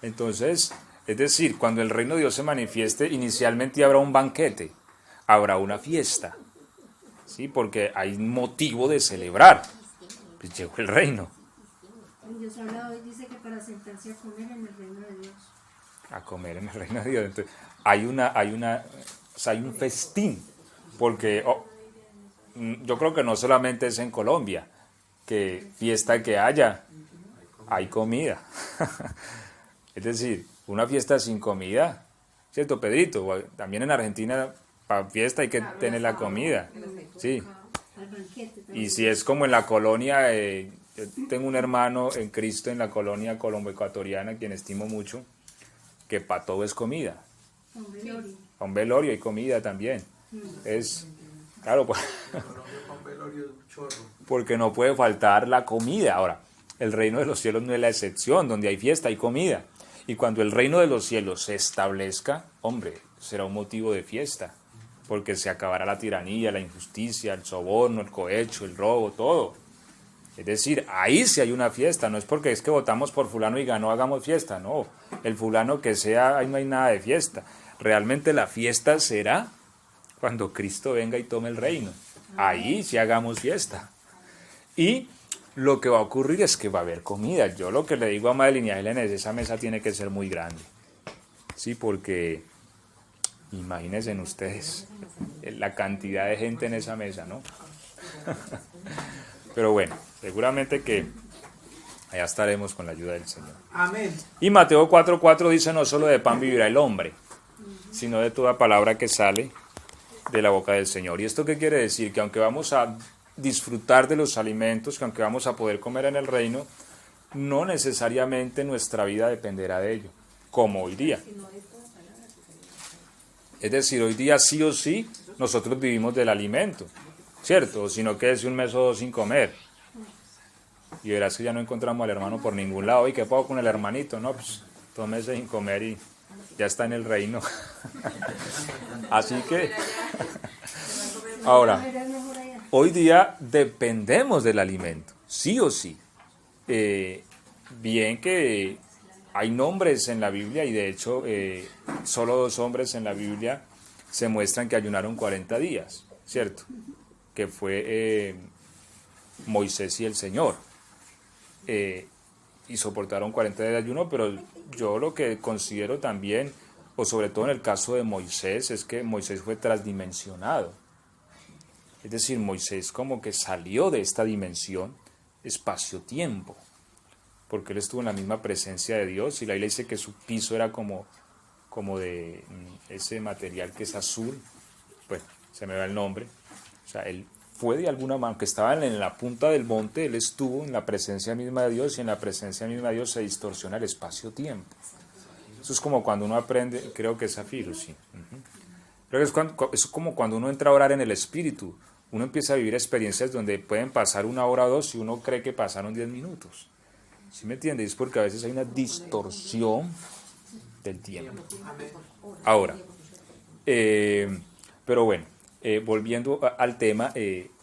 Entonces, es decir, cuando el reino de Dios se manifieste, inicialmente habrá un banquete, habrá una fiesta, ¿sí? Porque hay motivo de celebrar. Pues llegó el reino. Dios habla hoy, dice que para sentarse a comer en el reino de Dios. A comer en el reino de Dios. Entonces, hay un festín, porque yo creo que no solamente es en Colombia, que fiesta que haya, hay comida. Es decir, una fiesta sin comida, ¿cierto, Pedrito? También en Argentina, para fiesta hay que tener la comida, sí. Y si es como en la colonia, Yo tengo un hermano en Cristo en la colonia colombo-ecuatoriana, quien estimo mucho, que para todo es comida. Un velorio. A un velorio hay comida también. Es, claro, pues, porque no puede faltar la comida. Ahora, el reino de los cielos no es la excepción, donde hay fiesta, hay comida. Y cuando el reino de los cielos se establezca, hombre, será un motivo de fiesta, porque se acabará la tiranía, la injusticia, el soborno, el cohecho, el robo, todo. Es decir, ahí sí hay una fiesta, no es porque es que votamos por fulano y ganó, hagamos fiesta, no. El fulano que sea, ahí no hay nada de fiesta. Realmente la fiesta será cuando Cristo venga y tome el reino. Ahí sí hagamos fiesta. Y lo que va a ocurrir es que va a haber comida. Yo lo que le digo a Madeline y a Helen es, esa mesa tiene que ser muy grande. Sí, porque imagínense ustedes la cantidad de gente en esa mesa, ¿no? Pero bueno, seguramente que allá estaremos con la ayuda del Señor. Amén. Y Mateo 4:4 dice, no solo de pan vivirá el hombre, sino de toda palabra que sale de la boca del Señor. ¿Y esto qué quiere decir? Que aunque vamos a disfrutar de los alimentos, que aunque vamos a poder comer en el reino, no necesariamente nuestra vida dependerá de ello, como hoy día. Es decir, hoy día sí o sí nosotros vivimos del alimento, ¿cierto? O si no, quédese un mes o dos sin comer. Y verás que ya no encontramos al hermano por ningún lado. ¿Y qué puedo con el hermanito? No, pues 2 meses sin comer y ya está en el reino. Así que, ahora, Era mejor allá. hoy día dependemos del alimento, sí o sí. Bien que hay nombres en la Biblia y de hecho solo 2 hombres en la Biblia se muestran que ayunaron 40 días, ¿cierto? Que fue Moisés y el Señor. Y soportaron 40 días de ayuno, pero yo lo que considero también, o sobre todo en el caso de Moisés, es que Moisés fue transdimensionado. Es decir, Moisés como que salió de esta dimensión espacio-tiempo, porque él estuvo en la misma presencia de Dios, y la Biblia dice que su piso era como de ese material que es azul, pues se me va el nombre, o sea, él fue de alguna manera, aunque estaba en la punta del monte, él estuvo en la presencia misma de Dios, y en la presencia misma de Dios se distorsiona el espacio-tiempo. Eso es como cuando uno aprende, creo que es Zafiro, sí. Creo que es como cuando uno entra a orar en el Espíritu. Uno empieza a vivir experiencias donde pueden pasar 1 hora o 2 y uno cree que pasaron 10 minutos. ¿Sí me entiende? Es porque a veces hay una distorsión del tiempo. Ahora, pero bueno, volviendo al tema,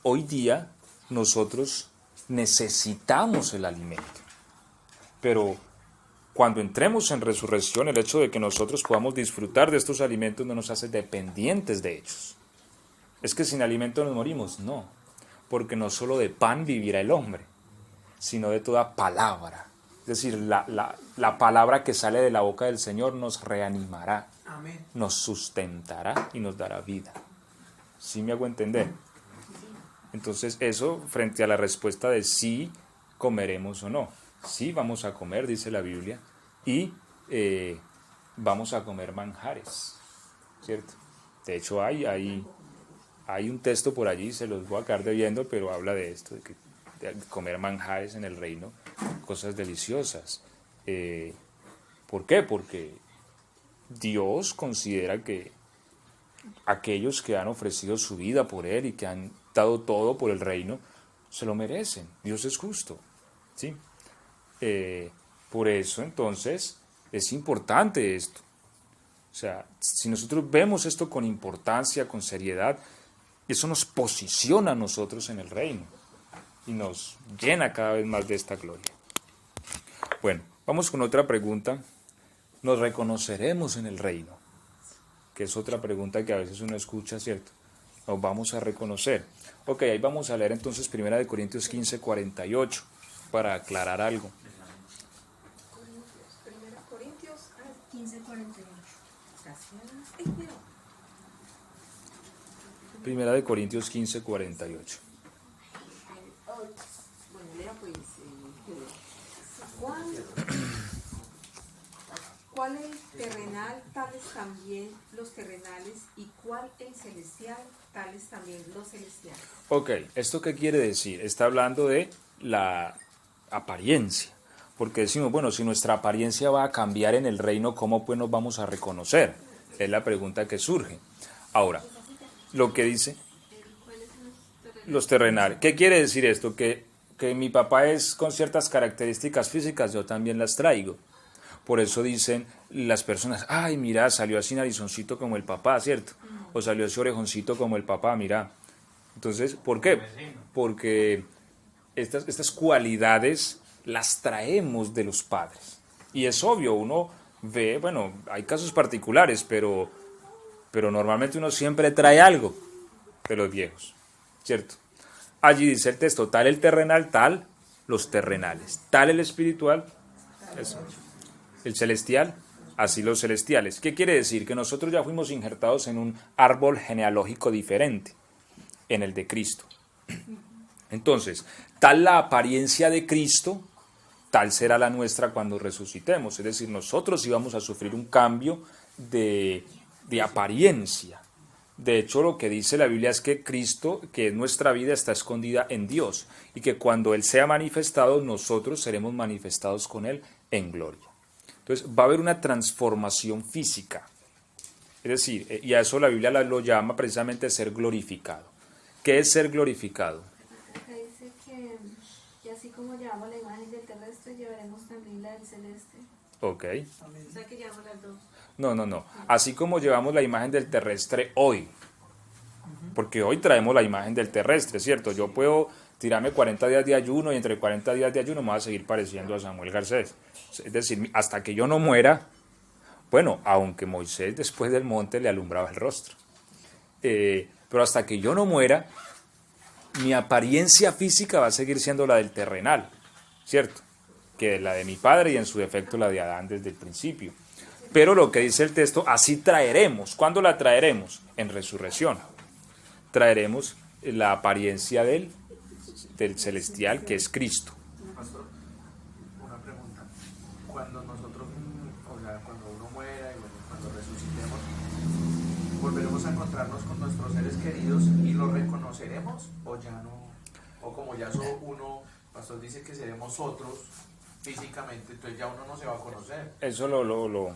hoy día nosotros necesitamos el alimento, pero cuando entremos en resurrección, el hecho de que nosotros podamos disfrutar de estos alimentos no nos hace dependientes de ellos. ¿Es que sin alimento nos morimos? No, porque no solo de pan vivirá el hombre, sino de toda palabra. Es decir, la palabra que sale de la boca del Señor nos reanimará, Amén. nos sustentará y nos dará vida. ¿Sí me hago entender? Entonces eso frente a la respuesta de si comeremos o no. Sí vamos a comer, dice la Biblia, y vamos a comer manjares, ¿cierto? De hecho hay un texto por allí, se los voy a acabar debiendo, pero habla de esto, de comer manjares en el reino, cosas deliciosas. ¿Por qué? Porque Dios considera que aquellos que han ofrecido su vida por Él y que han dado todo por el reino, se lo merecen. Dios es justo, ¿sí? Por eso, entonces, es importante esto. O sea, si nosotros vemos esto con importancia, con seriedad, eso nos posiciona a nosotros en el reino y nos llena cada vez más de esta gloria. Bueno, vamos con otra pregunta. ¿Nos reconoceremos en el reino? Que es otra pregunta que a veces uno escucha, ¿cierto? Nos vamos a reconocer. Ok, ahí vamos a leer entonces 1 Corintios 15:48 para aclarar algo. 1 Corintios 15:48. gracias. 1 Corintios 15:48. Bueno, lea pues. ¿Cuál el terrenal, tales también los terrenales, y cuál el celestial, tales también los celestiales? Ok, ¿esto qué quiere decir? Está hablando de apariencia. Porque decimos, bueno, si nuestra apariencia va a cambiar en el reino, ¿cómo pues nos vamos a reconocer? Es la pregunta que surge. Ahora, lo que dice los terrenales. ¿Qué quiere decir esto? Que mi papá es con ciertas características físicas, yo también las traigo. Por eso dicen las personas, ay, mira, salió así narizoncito como el papá, ¿cierto? O salió ese orejoncito como el papá, mira. Entonces, ¿por qué? Porque estas cualidades las traemos de los padres. Y es obvio, uno ve, bueno, hay casos particulares, pero normalmente uno siempre trae algo de los viejos, ¿cierto? Allí dice el texto, tal el terrenal, tal los terrenales, tal el espiritual, eso. El celestial, así los celestiales. ¿Qué quiere decir? Que nosotros ya fuimos injertados en un árbol genealógico diferente, en el de Cristo. Entonces, tal la apariencia de Cristo, tal será la nuestra cuando resucitemos. Es decir, nosotros íbamos a sufrir un cambio de apariencia. De hecho, lo que dice la Biblia es que Cristo, que nuestra vida está escondida en Dios, y que cuando Él sea manifestado, nosotros seremos manifestados con Él en gloria. Entonces, va a haber una transformación física. Es decir, y a eso la Biblia lo llama precisamente ser glorificado. ¿Qué es ser glorificado? Acá dice que así como llevamos la imagen del terrestre, llevaremos también la del celeste. Ok. O sea que llevamos las dos. No. Así como llevamos la imagen del terrestre hoy, porque hoy traemos la imagen del terrestre, ¿cierto? Yo puedo tirarme 40 días de ayuno y entre 40 días de ayuno me voy a seguir pareciendo a Samuel Garcés. Es decir, hasta que yo no muera, bueno, aunque Moisés después del monte le alumbraba el rostro, pero hasta que yo no muera, mi apariencia física va a seguir siendo la del terrenal, ¿cierto? Que es la de mi padre y en su defecto la de Adán desde el principio. Pero lo que dice el texto, así traeremos. ¿Cuándo la traeremos? En resurrección. Traeremos la apariencia del celestial, que es Cristo. Pastor, una pregunta. Cuando nosotros, o sea, cuando uno muera y bueno, cuando resucitemos, ¿volveremos a encontrarnos con nuestros seres queridos y los reconoceremos o ya no? O como ya uno, pastor dice que seremos otros físicamente, entonces ya uno no se va a conocer. Eso lo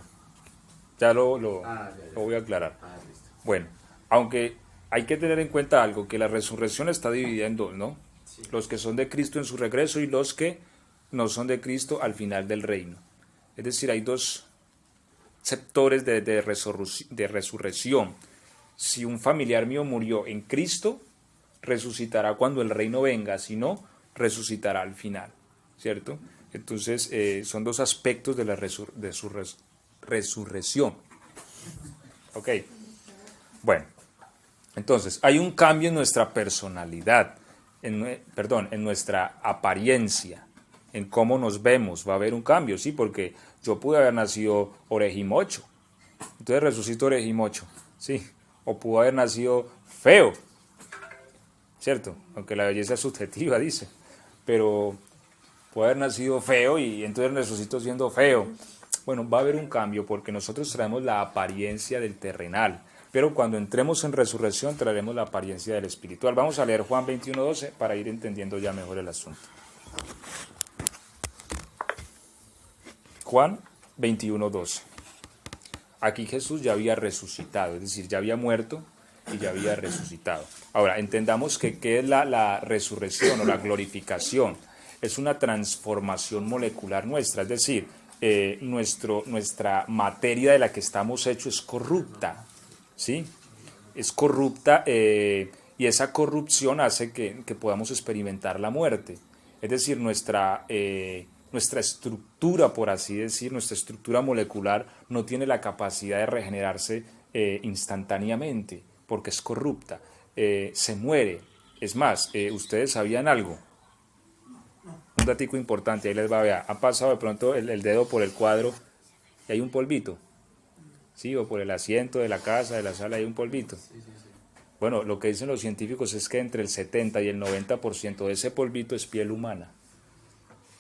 voy a aclarar. Listo. Bueno, aunque hay que tener en cuenta algo, que la resurrección está dividida en dos, ¿no? Sí. Los que son de Cristo en su regreso y los que no son de Cristo al final del reino. Es decir, hay dos sectores de resurrección. Si un familiar mío murió en Cristo, resucitará cuando el reino venga, si no, resucitará al final, ¿cierto? Entonces, son dos aspectos de la resurrección. Ok. Bueno, entonces, hay un cambio en nuestra personalidad, en nuestra apariencia, en cómo nos vemos. Va a haber un cambio, sí, porque yo pude haber nacido orejimocho, entonces resucito orejimocho, sí, o pudo haber nacido feo, ¿cierto? Aunque la belleza es subjetiva, dice, pero puede haber nacido feo y entonces resucito siendo feo. Bueno, va a haber un cambio porque nosotros traemos la apariencia del terrenal, pero cuando entremos en resurrección traeremos la apariencia del espiritual. Vamos a leer Juan 21:12 para ir entendiendo ya mejor el asunto. Juan 21:12. Aquí Jesús ya había resucitado, es decir, ya había muerto y ya había resucitado. Ahora, entendamos que ¿qué es la resurrección o la glorificación? Es una transformación molecular nuestra, es decir, nuestra materia de la que estamos hechos es corrupta, ¿sí? Es corrupta y esa corrupción hace que podamos experimentar la muerte. Es decir, nuestra estructura, por así decir, nuestra estructura molecular no tiene la capacidad de regenerarse instantáneamente porque es corrupta, se muere. Es más, ¿ustedes sabían algo? Un datico importante, ahí les va a ver. Han pasado de pronto el dedo por el cuadro y hay un polvito, ¿sí? O por el asiento de la casa, de la sala, hay un polvito. Bueno, lo que dicen los científicos es que entre el 70 y el 90% de ese polvito es piel humana,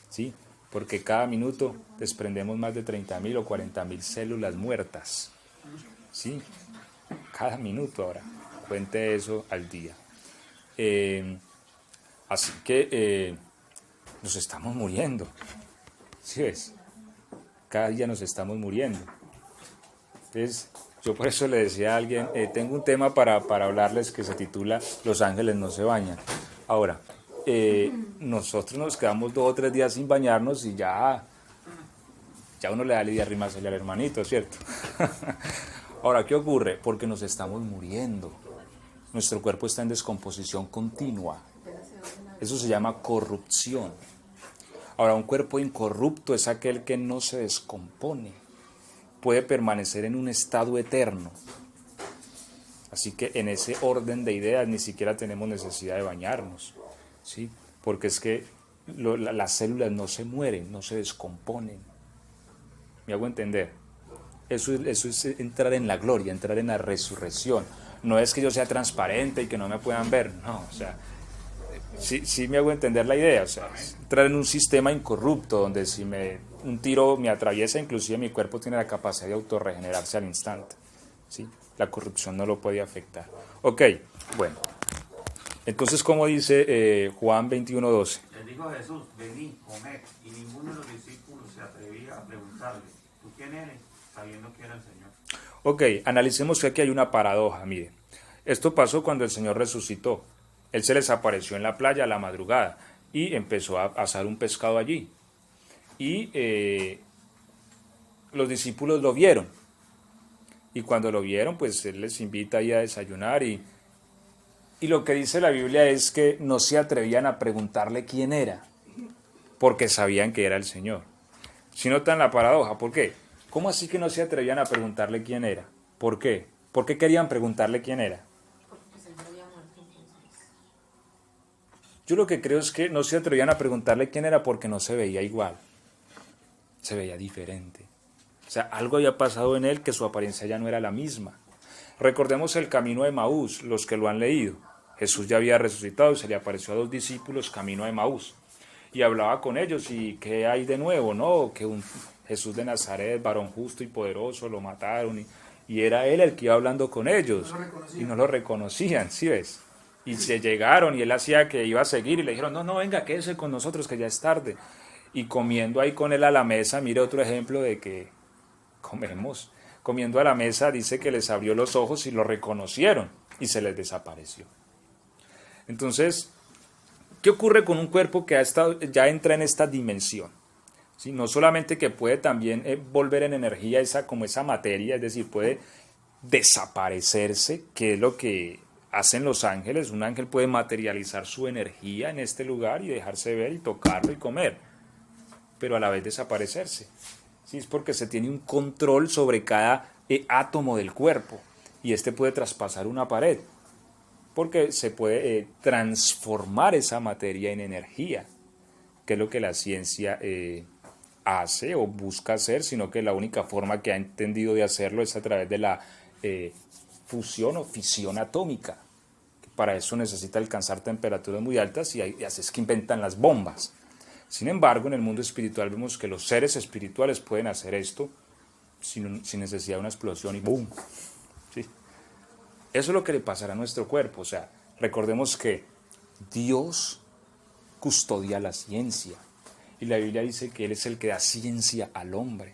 ¿sí? Porque cada minuto desprendemos más de 30.000 o 40.000 células muertas, ¿sí? Cada minuto ahora, cuente eso al día. Así que nos estamos muriendo. ¿Sí ves? Cada día nos estamos muriendo. Entonces, yo por eso le decía a alguien, tengo un tema para hablarles que se titula Los ángeles no se bañan. Ahora, nosotros nos quedamos 2 o 3 días sin bañarnos y ya uno le da lidia arrimársele al hermanito, ¿cierto? Ahora, ¿qué ocurre? Porque nos estamos muriendo. Nuestro cuerpo está en descomposición continua. Eso se llama corrupción. Ahora, un cuerpo incorrupto es aquel que no se descompone. Puede permanecer en un estado eterno. Así que en ese orden de ideas ni siquiera tenemos necesidad de bañarnos, ¿sí? Porque es que las células no se mueren, no se descomponen. ¿Me hago entender? Eso es entrar en la gloria, entrar en la resurrección. No es que yo sea transparente y que no me puedan ver, no, o sea, sí me hago entender la idea, o sea, entrar en un sistema incorrupto donde si un tiro me atraviesa, inclusive mi cuerpo tiene la capacidad de autorregenerarse al instante, ¿sí? La corrupción no lo puede afectar. Ok, bueno, entonces como dice Juan 21:12. Les dijo Jesús, venid, comed, y ninguno de los discípulos se atrevía a preguntarle, ¿tú quién eres? Sabiendo que era el Señor. Ok, analicemos que aquí hay una paradoja, mire. Esto pasó cuando el Señor resucitó. Él se les apareció en la playa a la madrugada y empezó a asar un pescado allí. Y los discípulos lo vieron. Y cuando lo vieron, pues Él les invita ahí a desayunar. Y lo que dice la Biblia es que no se atrevían a preguntarle quién era, porque sabían que era el Señor. Si notan la paradoja, ¿por qué? ¿Cómo así que no se atrevían a preguntarle quién era? ¿Por qué? ¿Por qué querían preguntarle quién era? Yo lo que creo es que no se atrevían a preguntarle quién era porque no se veía igual. Se veía diferente. O sea, algo había pasado en él que su apariencia ya no era la misma. Recordemos el camino de Emaús, los que lo han leído. Jesús ya había resucitado y se le apareció a 2 discípulos camino a Emaús. Y hablaba con ellos, ¿y qué hay de nuevo? No, que un Jesús de Nazaret, varón justo y poderoso, lo mataron. Y era él el que iba hablando con ellos. Y no lo reconocían, ¿sí ves? Y se llegaron y él hacía que iba a seguir y le dijeron, no, venga, quédese con nosotros que ya es tarde. Y comiendo ahí con él a la mesa, mire otro ejemplo de que comemos. Comiendo a la mesa dice que les abrió los ojos y lo reconocieron y se les desapareció. Entonces, ¿qué ocurre con un cuerpo que ya entra en esta dimensión? ¿Sí? No solamente que puede también volver en energía como esa materia, es decir, puede desaparecerse, que es lo que hacen los ángeles. Un ángel puede materializar su energía en este lugar y dejarse ver y tocarlo y comer, pero a la vez desaparecerse. ¿Sí? Es porque se tiene un control sobre cada átomo del cuerpo y este puede traspasar una pared, porque se puede transformar esa materia en energía, que es lo que la ciencia hace o busca hacer, sino que la única forma que ha entendido de hacerlo es a través de la fusión o fisión atómica. Para eso necesita alcanzar temperaturas muy altas y así es que inventan las bombas. Sin embargo, en el mundo espiritual vemos que los seres espirituales pueden hacer esto sin necesidad de una explosión y ¡boom! ¿Sí? Eso es lo que le pasará a nuestro cuerpo. O sea, recordemos que Dios custodia la ciencia y la Biblia dice que Él es el que da ciencia al hombre.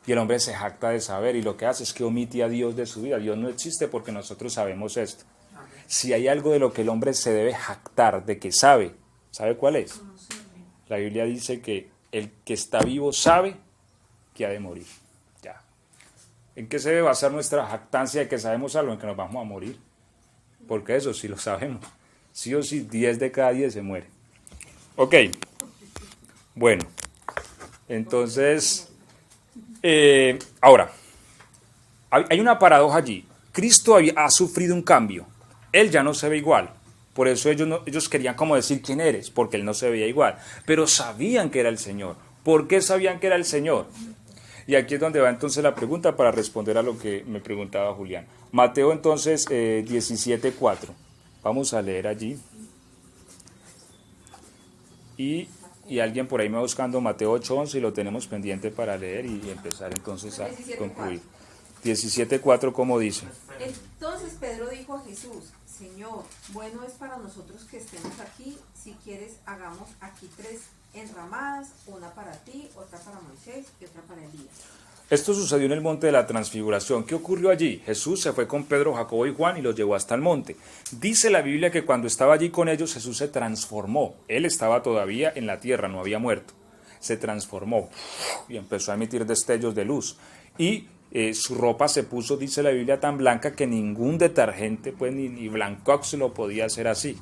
Y el hombre se jacta de saber y lo que hace es que omite a Dios de su vida. Dios no existe porque nosotros sabemos esto. Si hay algo de lo que el hombre se debe jactar de que sabe, ¿sabe cuál es? La Biblia dice que el que está vivo sabe que ha de morir. Ya. ¿En qué se debe basar nuestra jactancia de que sabemos algo? En que nos vamos a morir. Porque eso sí lo sabemos. Sí o sí, 10 de cada 10 se muere. Ok. Bueno. Entonces, ahora, hay una paradoja allí. Cristo ha sufrido un cambio. Él ya no se ve igual. Por eso ellos querían como decir quién eres, porque él no se veía igual. Pero sabían que era el Señor. ¿Por qué sabían que era el Señor? Y aquí es donde va entonces la pregunta para responder a lo que me preguntaba Julián. Mateo entonces 17:4. Vamos a leer allí. Y alguien por ahí me va buscando Mateo 8:11 y lo tenemos pendiente para leer y empezar entonces a concluir. 17:4, ¿cómo dice? Entonces Pedro dijo a Jesús, Señor, bueno es para nosotros que estemos aquí, si quieres hagamos aquí 3 enramadas, una para ti, otra para Moisés y otra para Elías. Esto sucedió en el monte de la transfiguración. ¿Qué ocurrió allí? Jesús se fue con Pedro, Jacobo y Juan y los llevó hasta el monte. Dice la Biblia que cuando estaba allí con ellos, Jesús se transformó. Él estaba todavía en la tierra, no había muerto. Se transformó y empezó a emitir destellos de luz. Y su ropa se puso, dice la Biblia, tan blanca que ningún detergente, pues ni Blancox lo podía hacer así.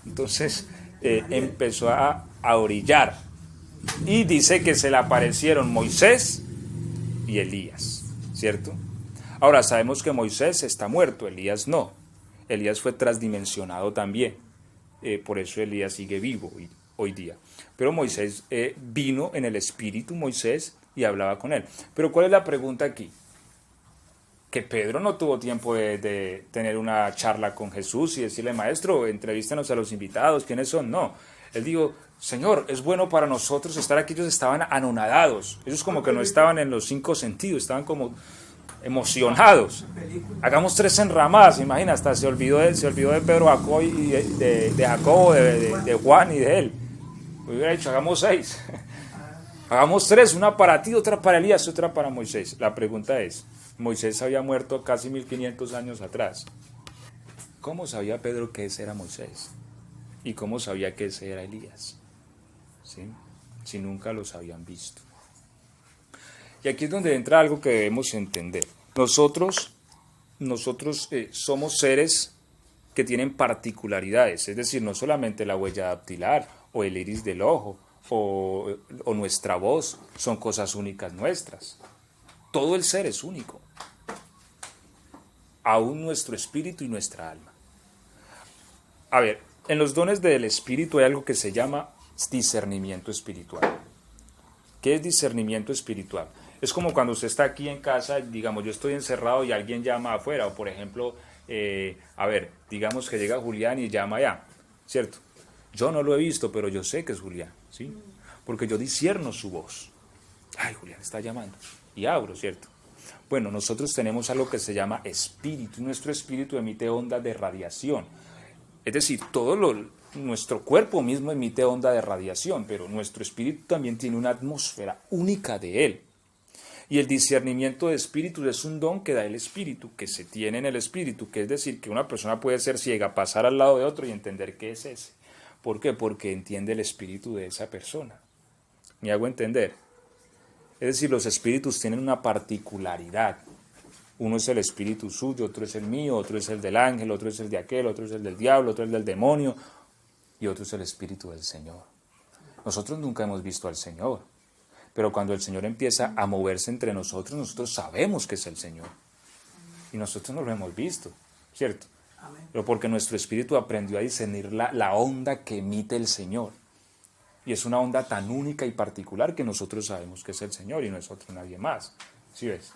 Entonces empezó a brillar. Y dice que se le aparecieron Moisés y Elías, ¿cierto? Ahora sabemos que Moisés está muerto, Elías no. Elías fue transdimensionado también. Por eso Elías sigue vivo hoy día. Pero Moisés vino en el espíritu, Moisés, y hablaba con él. Pero ¿cuál es la pregunta aquí? Que Pedro no tuvo tiempo de tener una charla con Jesús y decirle, maestro, entrevístanos a los invitados, ¿quiénes son? No. Él dijo, Señor, es bueno para nosotros estar aquí. Ellos estaban anonadados. Ellos como que no estaban en los 5 sentidos, estaban como emocionados. Hagamos 3 enramadas, imagina, hasta se olvidó de Pedro, Jacobo y de Jacobo, de Juan y de él. Hubiera dicho, hagamos 6. Hagamos 3, una para ti, otra para Elías, otra para Moisés. La pregunta es, Moisés había muerto casi 1500 años atrás. ¿Cómo sabía Pedro que ese era Moisés? ¿Y cómo sabía que ese era Elías? ¿Sí? Si nunca los habían visto. Y aquí es donde entra algo que debemos entender. Nosotros somos seres que tienen particularidades, es decir, no solamente la huella dactilar o el iris del ojo o nuestra voz son cosas únicas nuestras. Todo el ser es único, aún nuestro espíritu y nuestra alma. A ver, en los dones del espíritu hay algo que se llama discernimiento espiritual. ¿Qué es discernimiento espiritual? Es como cuando usted está aquí en casa, digamos, yo estoy encerrado y alguien llama afuera, o por ejemplo, digamos que llega Julián y llama allá, ¿cierto? Yo no lo he visto, pero yo sé que es Julián, ¿sí? Porque yo discierno su voz. Ay, Julián está llamando. Y abro, ¿cierto? Bueno, nosotros tenemos algo que se llama espíritu. Nuestro espíritu emite ondas de radiación. Es decir, nuestro cuerpo mismo emite onda de radiación, pero nuestro espíritu también tiene una atmósfera única de él. Y el discernimiento de espíritus es un don que da el espíritu, que se tiene en el espíritu, que es decir, que una persona puede ser ciega, pasar al lado de otro y entender qué es ese. ¿Por qué? Porque entiende el espíritu de esa persona. ¿Me hago entender? Es decir, los espíritus tienen una particularidad. Uno es el espíritu suyo, otro es el mío, otro es el del ángel, otro es el de aquel, otro es el del diablo, otro es el del demonio, y otro es el espíritu del Señor. Nosotros nunca hemos visto al Señor, pero cuando el Señor empieza a moverse entre nosotros, nosotros sabemos que es el Señor. Y nosotros no lo hemos visto, ¿cierto? Amén. Pero porque nuestro espíritu aprendió a discernir la onda que emite el Señor. Y es una onda tan única y particular que nosotros sabemos que es el Señor y no es otro nadie más. ¿Sí ves?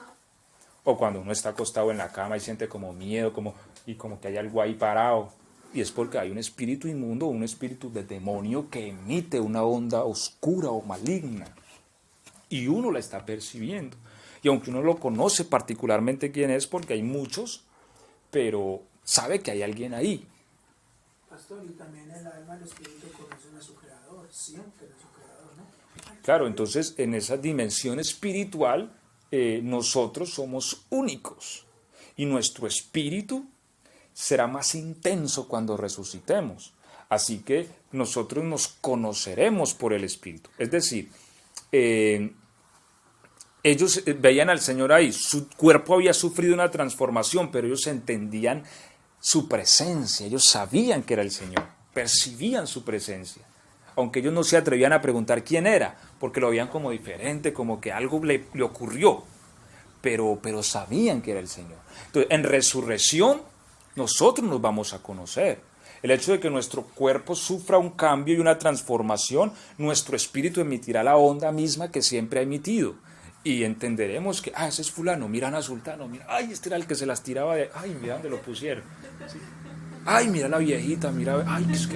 O cuando uno está acostado en la cama y siente como miedo, como que hay algo ahí parado. Y es porque hay un espíritu inmundo, un espíritu de demonio que emite una onda oscura o maligna. Y uno la está percibiendo. Y aunque uno lo conoce particularmente quién es, porque hay muchos, pero sabe que hay alguien ahí. Pastor, y también el alma y el espíritu conocen a su creador, siempre a su creador, ¿no? Claro, entonces en esa dimensión espiritual nosotros somos únicos y nuestro espíritu será más intenso cuando resucitemos. Así que nosotros nos conoceremos por el espíritu. Es decir, ellos veían al Señor ahí, su cuerpo había sufrido una transformación, pero ellos entendían su presencia, ellos sabían que era el Señor, percibían su presencia, aunque ellos no se atrevían a preguntar quién era, porque lo veían como diferente, como que algo le ocurrió, pero sabían que era el Señor. Entonces, en resurrección, nosotros nos vamos a conocer. El hecho de que nuestro cuerpo sufra un cambio y una transformación, nuestro espíritu emitirá la onda misma que siempre ha emitido. Y entenderemos que, ese es fulano, miran a Sultano, mira, este era el que se las tiraba mira dónde lo pusieron. Sí. Mira la viejita, mira, es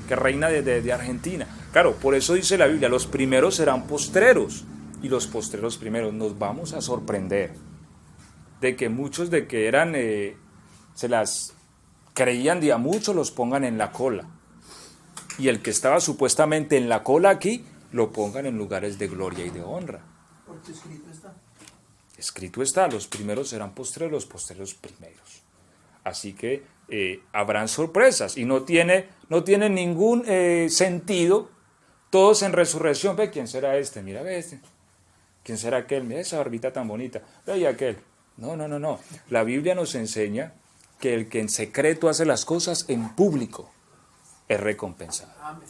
que reina de Argentina. Claro, por eso dice la Biblia, los primeros serán postreros y los postreros primeros. Nos vamos a sorprender de que muchos de que eran, se las creían de a mucho, los pongan en la cola. y el que estaba supuestamente en la cola aquí, lo pongan en lugares de gloria y de honra. Porque escrito está. Escrito está, los primeros serán postreros, los postreros primeros. Así que habrán sorpresas y no tiene ningún sentido. Todos en resurrección, ve quién será este, mira, ve este. ¿Quién será aquel? Mira esa barbita tan bonita, ve y aquel. No. La Biblia nos enseña que el que en secreto hace las cosas en público es recompensado. Amén.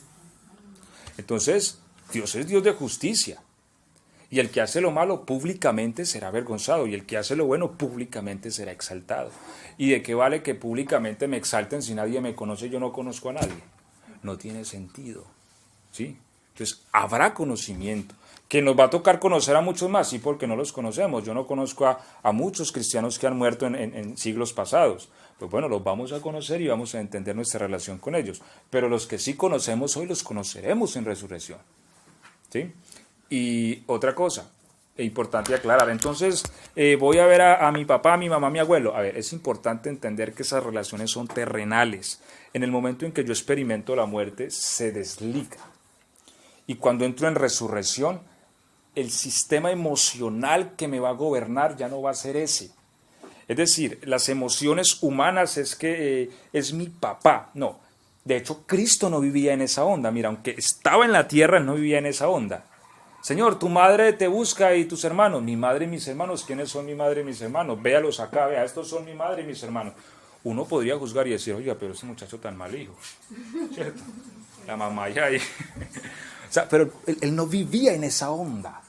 Entonces, Dios es Dios de justicia. Y el que hace lo malo públicamente será avergonzado, y el que hace lo bueno públicamente será exaltado. ¿Y de qué vale que públicamente me exalten si nadie me conoce, yo no conozco a nadie? No tiene sentido, ¿sí? Entonces, habrá conocimiento. Que nos va a tocar conocer a muchos más, sí, porque no los conocemos. Yo no conozco a muchos cristianos que han muerto en siglos pasados. Pues bueno, los vamos a conocer y vamos a entender nuestra relación con ellos. Pero los que sí conocemos hoy los conoceremos en resurrección, ¿sí? Y otra cosa, es importante aclarar. Entonces, voy a ver a mi papá, a mi mamá, a mi abuelo. A ver, es importante entender que esas relaciones son terrenales. En el momento en que yo experimento la muerte, se desliga. Y cuando entro en resurrección, el sistema emocional que me va a gobernar ya no va a ser ese. Es decir, las emociones humanas es que es mi papá. No, de hecho, Cristo no vivía en esa onda. Mira, aunque estaba en la tierra, él no vivía en esa onda. Señor, tu madre te busca y tus hermanos. Mi madre y mis hermanos, ¿quiénes son mi madre y mis hermanos? Véalos acá, vea, estos son mi madre y mis hermanos. Uno podría juzgar y decir, oiga, pero ese muchacho tan mal hijo, ¿cierto? La mamá ya ahí. O sea, pero él no vivía en esa onda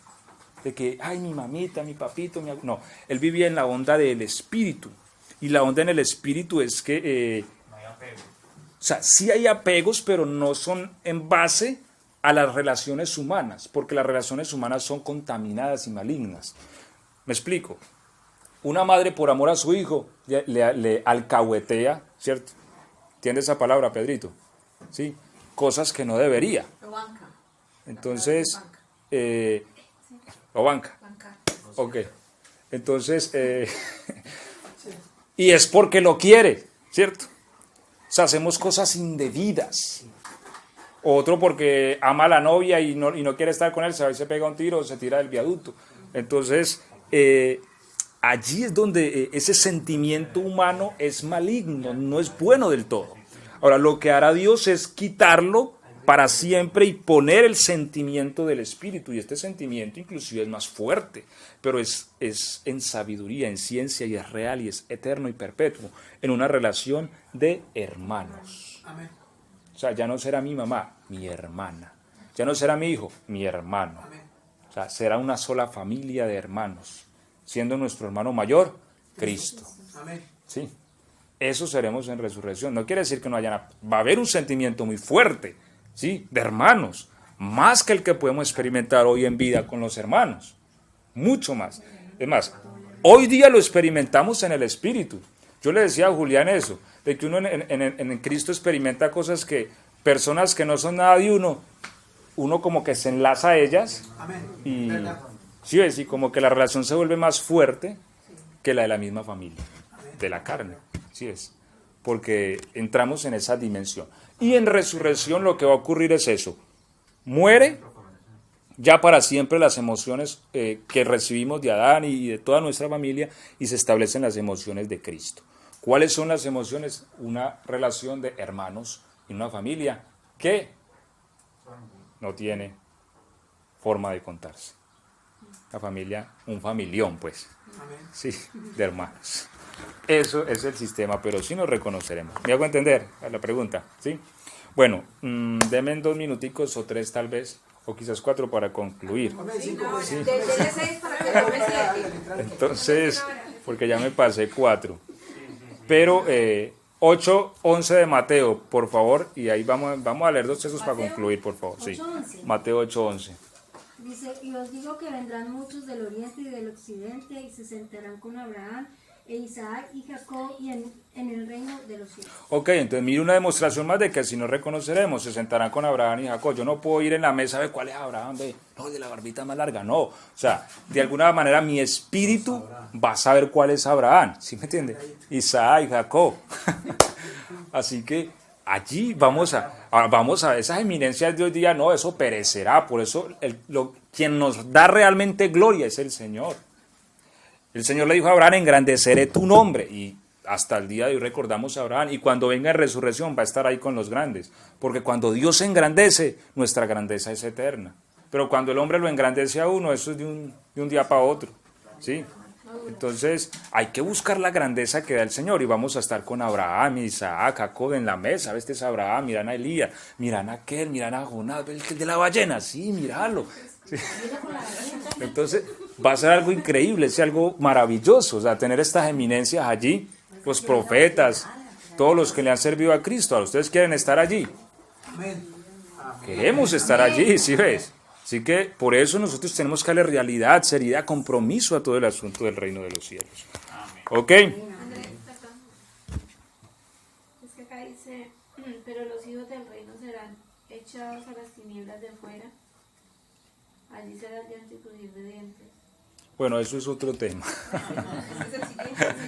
de que, ay, mi mamita, mi papito, no, él vivía en la onda del espíritu. Y la onda en el espíritu es que, No hay apego. o sea, sí hay apegos, pero no son en base a las relaciones humanas, porque las relaciones humanas son contaminadas y malignas. Me explico. Una madre por amor a su hijo le alcahuetea, ¿cierto? ¿Entiende esa palabra, Pedrito? ¿Sí? Cosas que no debería. Lo banca. Entonces, lo banca. Ok. Entonces, y es porque lo quiere, ¿cierto? O sea, hacemos cosas indebidas. Otro porque ama a la novia y no quiere estar con él, se pega un tiro o se tira del viaducto. Entonces, allí es donde ese sentimiento humano es maligno, no es bueno del todo. Ahora, lo que hará Dios es quitarlo para siempre y poner el sentimiento del Espíritu. Y este sentimiento inclusive es más fuerte, pero es en sabiduría, en ciencia, y es real y es eterno y perpetuo, en una relación de hermanos. Amén. O sea, ya no será mi mamá, mi hermana. Ya no será mi hijo, mi hermano. Amén. O sea, será una sola familia de hermanos, siendo nuestro hermano mayor, Cristo. Amén. Sí, eso seremos en resurrección. No quiere decir que no haya, va a haber un sentimiento muy fuerte, ¿sí?, de hermanos, más que el que podemos experimentar hoy en vida con los hermanos, mucho más. Es más, hoy día lo experimentamos en el Espíritu. Yo le decía a Julián eso, de que uno en Cristo experimenta cosas que personas que no son nada de uno como que se enlaza a ellas. Amén. Y, ¿verdad? sí, es, y como que la relación se vuelve más fuerte que la de la misma familia, de la carne, sí es, porque entramos en esa dimensión. Y en resurrección lo que va a ocurrir es eso, muere ya para siempre las emociones que recibimos de Adán y de toda nuestra familia, y se establecen las emociones de Cristo. ¿Cuáles son las emociones? Una relación de hermanos y una familia que no tiene forma de contarse. La familia, un familión, pues, Amén. sí, de hermanos. Eso es el sistema, pero sí nos reconoceremos. ¿Me hago entender a la pregunta? ¿Sí? Bueno, denme 2 minuticos o 3 tal vez, o quizás 4 para concluir. Amén. 5 pues. Dele 6 para que tome 7. Entonces, porque ya me pasé 4. Pero 8, 11 de Mateo, por favor, y ahí vamos a leer 2 textos para concluir, por favor. Sí. 8:11. Mateo 8, 11. Dice, y os digo que vendrán muchos del oriente y del occidente y se sentarán con Abraham e Isaac y Jacob y en el reino de los cielos. Ok, entonces mire una demostración más de que si nos reconoceremos, se sentarán con Abraham y Jacob. Yo no puedo ir en la mesa de cuál es Abraham, no, de la barbita más larga, no. O sea, de alguna manera mi espíritu va a saber cuál es Abraham, ¿sí me entiende? Isaac y Jacob. Así que Allí vamos a esas eminencias de hoy día, no, eso perecerá, por eso quien nos da realmente gloria es el Señor. El Señor le dijo a Abraham, engrandeceré tu nombre, y hasta el día de hoy recordamos a Abraham, y cuando venga en resurrección va a estar ahí con los grandes, porque cuando Dios se engrandece, nuestra grandeza es eterna, pero cuando el hombre lo engrandece a uno, eso es de un día para otro, ¿sí? Entonces hay que buscar la grandeza que da el Señor, y vamos a estar con Abraham, Isaac, Jacob en la mesa. Este es Abraham, miran a Elías, miran a aquel, miran a Jonás, el de la ballena, sí, míralo. Sí. Entonces va a ser algo increíble, es algo maravilloso, o sea, tener estas eminencias allí, los profetas, todos los que le han servido a Cristo. ¿Ustedes quieren estar allí? Amén. Queremos estar allí, ¿sí ves? Así que por eso nosotros tenemos que darle realidad, seriedad, compromiso a todo el asunto del reino de los cielos. ¿Ok? Es que acá dice, pero los hijos del reino serán echados a las tinieblas de fuera, allí será el llanto y crujir de dientes. Bueno, eso es otro tema.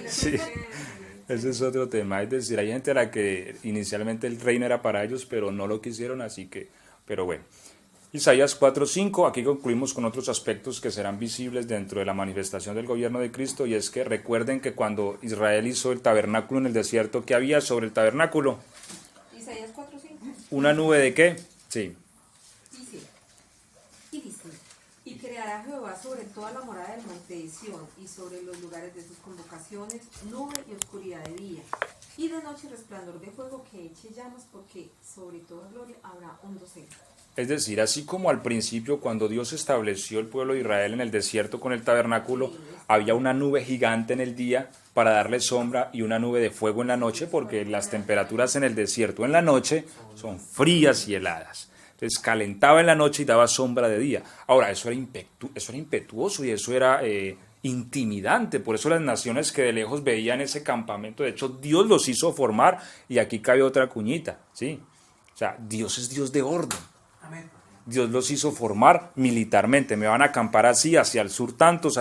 Sí, ese es otro tema. Es decir, hay gente a la que inicialmente el reino era para ellos, pero no lo quisieron, así que, pero bueno. Isaías 4:5, aquí concluimos con otros aspectos que serán visibles dentro de la manifestación del gobierno de Cristo, y es que recuerden que cuando Israel hizo el tabernáculo en el desierto, ¿qué había sobre el tabernáculo? Isaías 4:5. ¿Una nube de qué? Sí. Dice, y creará Jehová sobre toda la morada del monte de Sión y sobre los lugares de sus convocaciones, nube y oscuridad de día, y de noche resplandor de fuego que eche llamas, porque sobre toda gloria habrá un dosel. Es decir, así como al principio cuando Dios estableció el pueblo de Israel en el desierto con el tabernáculo, había una nube gigante en el día para darle sombra y una nube de fuego en la noche, porque las temperaturas en el desierto en la noche son frías y heladas. Entonces calentaba en la noche y daba sombra de día. Ahora, eso era impetuoso y eso era intimidante. Por eso las naciones que de lejos veían ese campamento, de hecho Dios los hizo formar, y aquí cabe otra cuñita, ¿sí? O sea, Dios es Dios de orden. Amén. Dios los hizo formar militarmente. Me van a acampar así, hacia el sur tantos.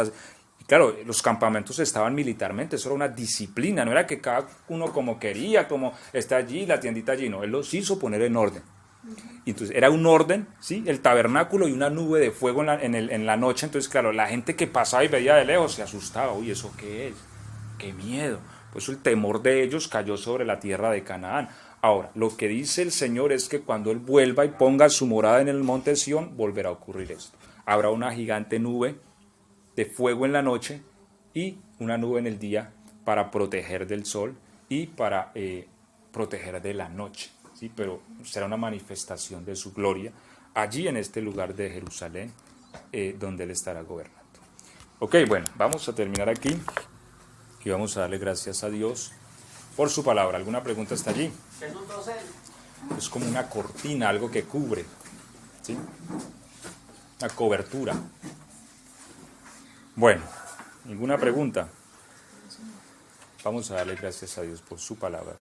Y claro, los campamentos estaban militarmente, eso era una disciplina, no era que cada uno como quería, como está allí, la tiendita allí, no, Él los hizo poner en orden. Y entonces era un orden, ¿sí? El tabernáculo y una nube de fuego en la noche. Entonces, claro, la gente que pasaba y veía de lejos se asustaba. Uy, ¿eso qué es? ¡Qué miedo! Pues el temor de ellos cayó sobre la tierra de Canaán. Ahora, lo que dice el Señor es que cuando Él vuelva y ponga su morada en el monte Sión, volverá a ocurrir esto. Habrá una gigante nube de fuego en la noche y una nube en el día para proteger del sol y para proteger de la noche. ¿Sí? Pero será una manifestación de su gloria allí en este lugar de Jerusalén, donde Él estará gobernando. Ok, bueno, vamos a terminar aquí y vamos a darle gracias a Dios por su palabra. ¿Alguna pregunta hasta allí? Es como una cortina, algo que cubre, ¿sí? Una cobertura. Bueno, ¿ninguna pregunta? Vamos a darle gracias a Dios por su palabra.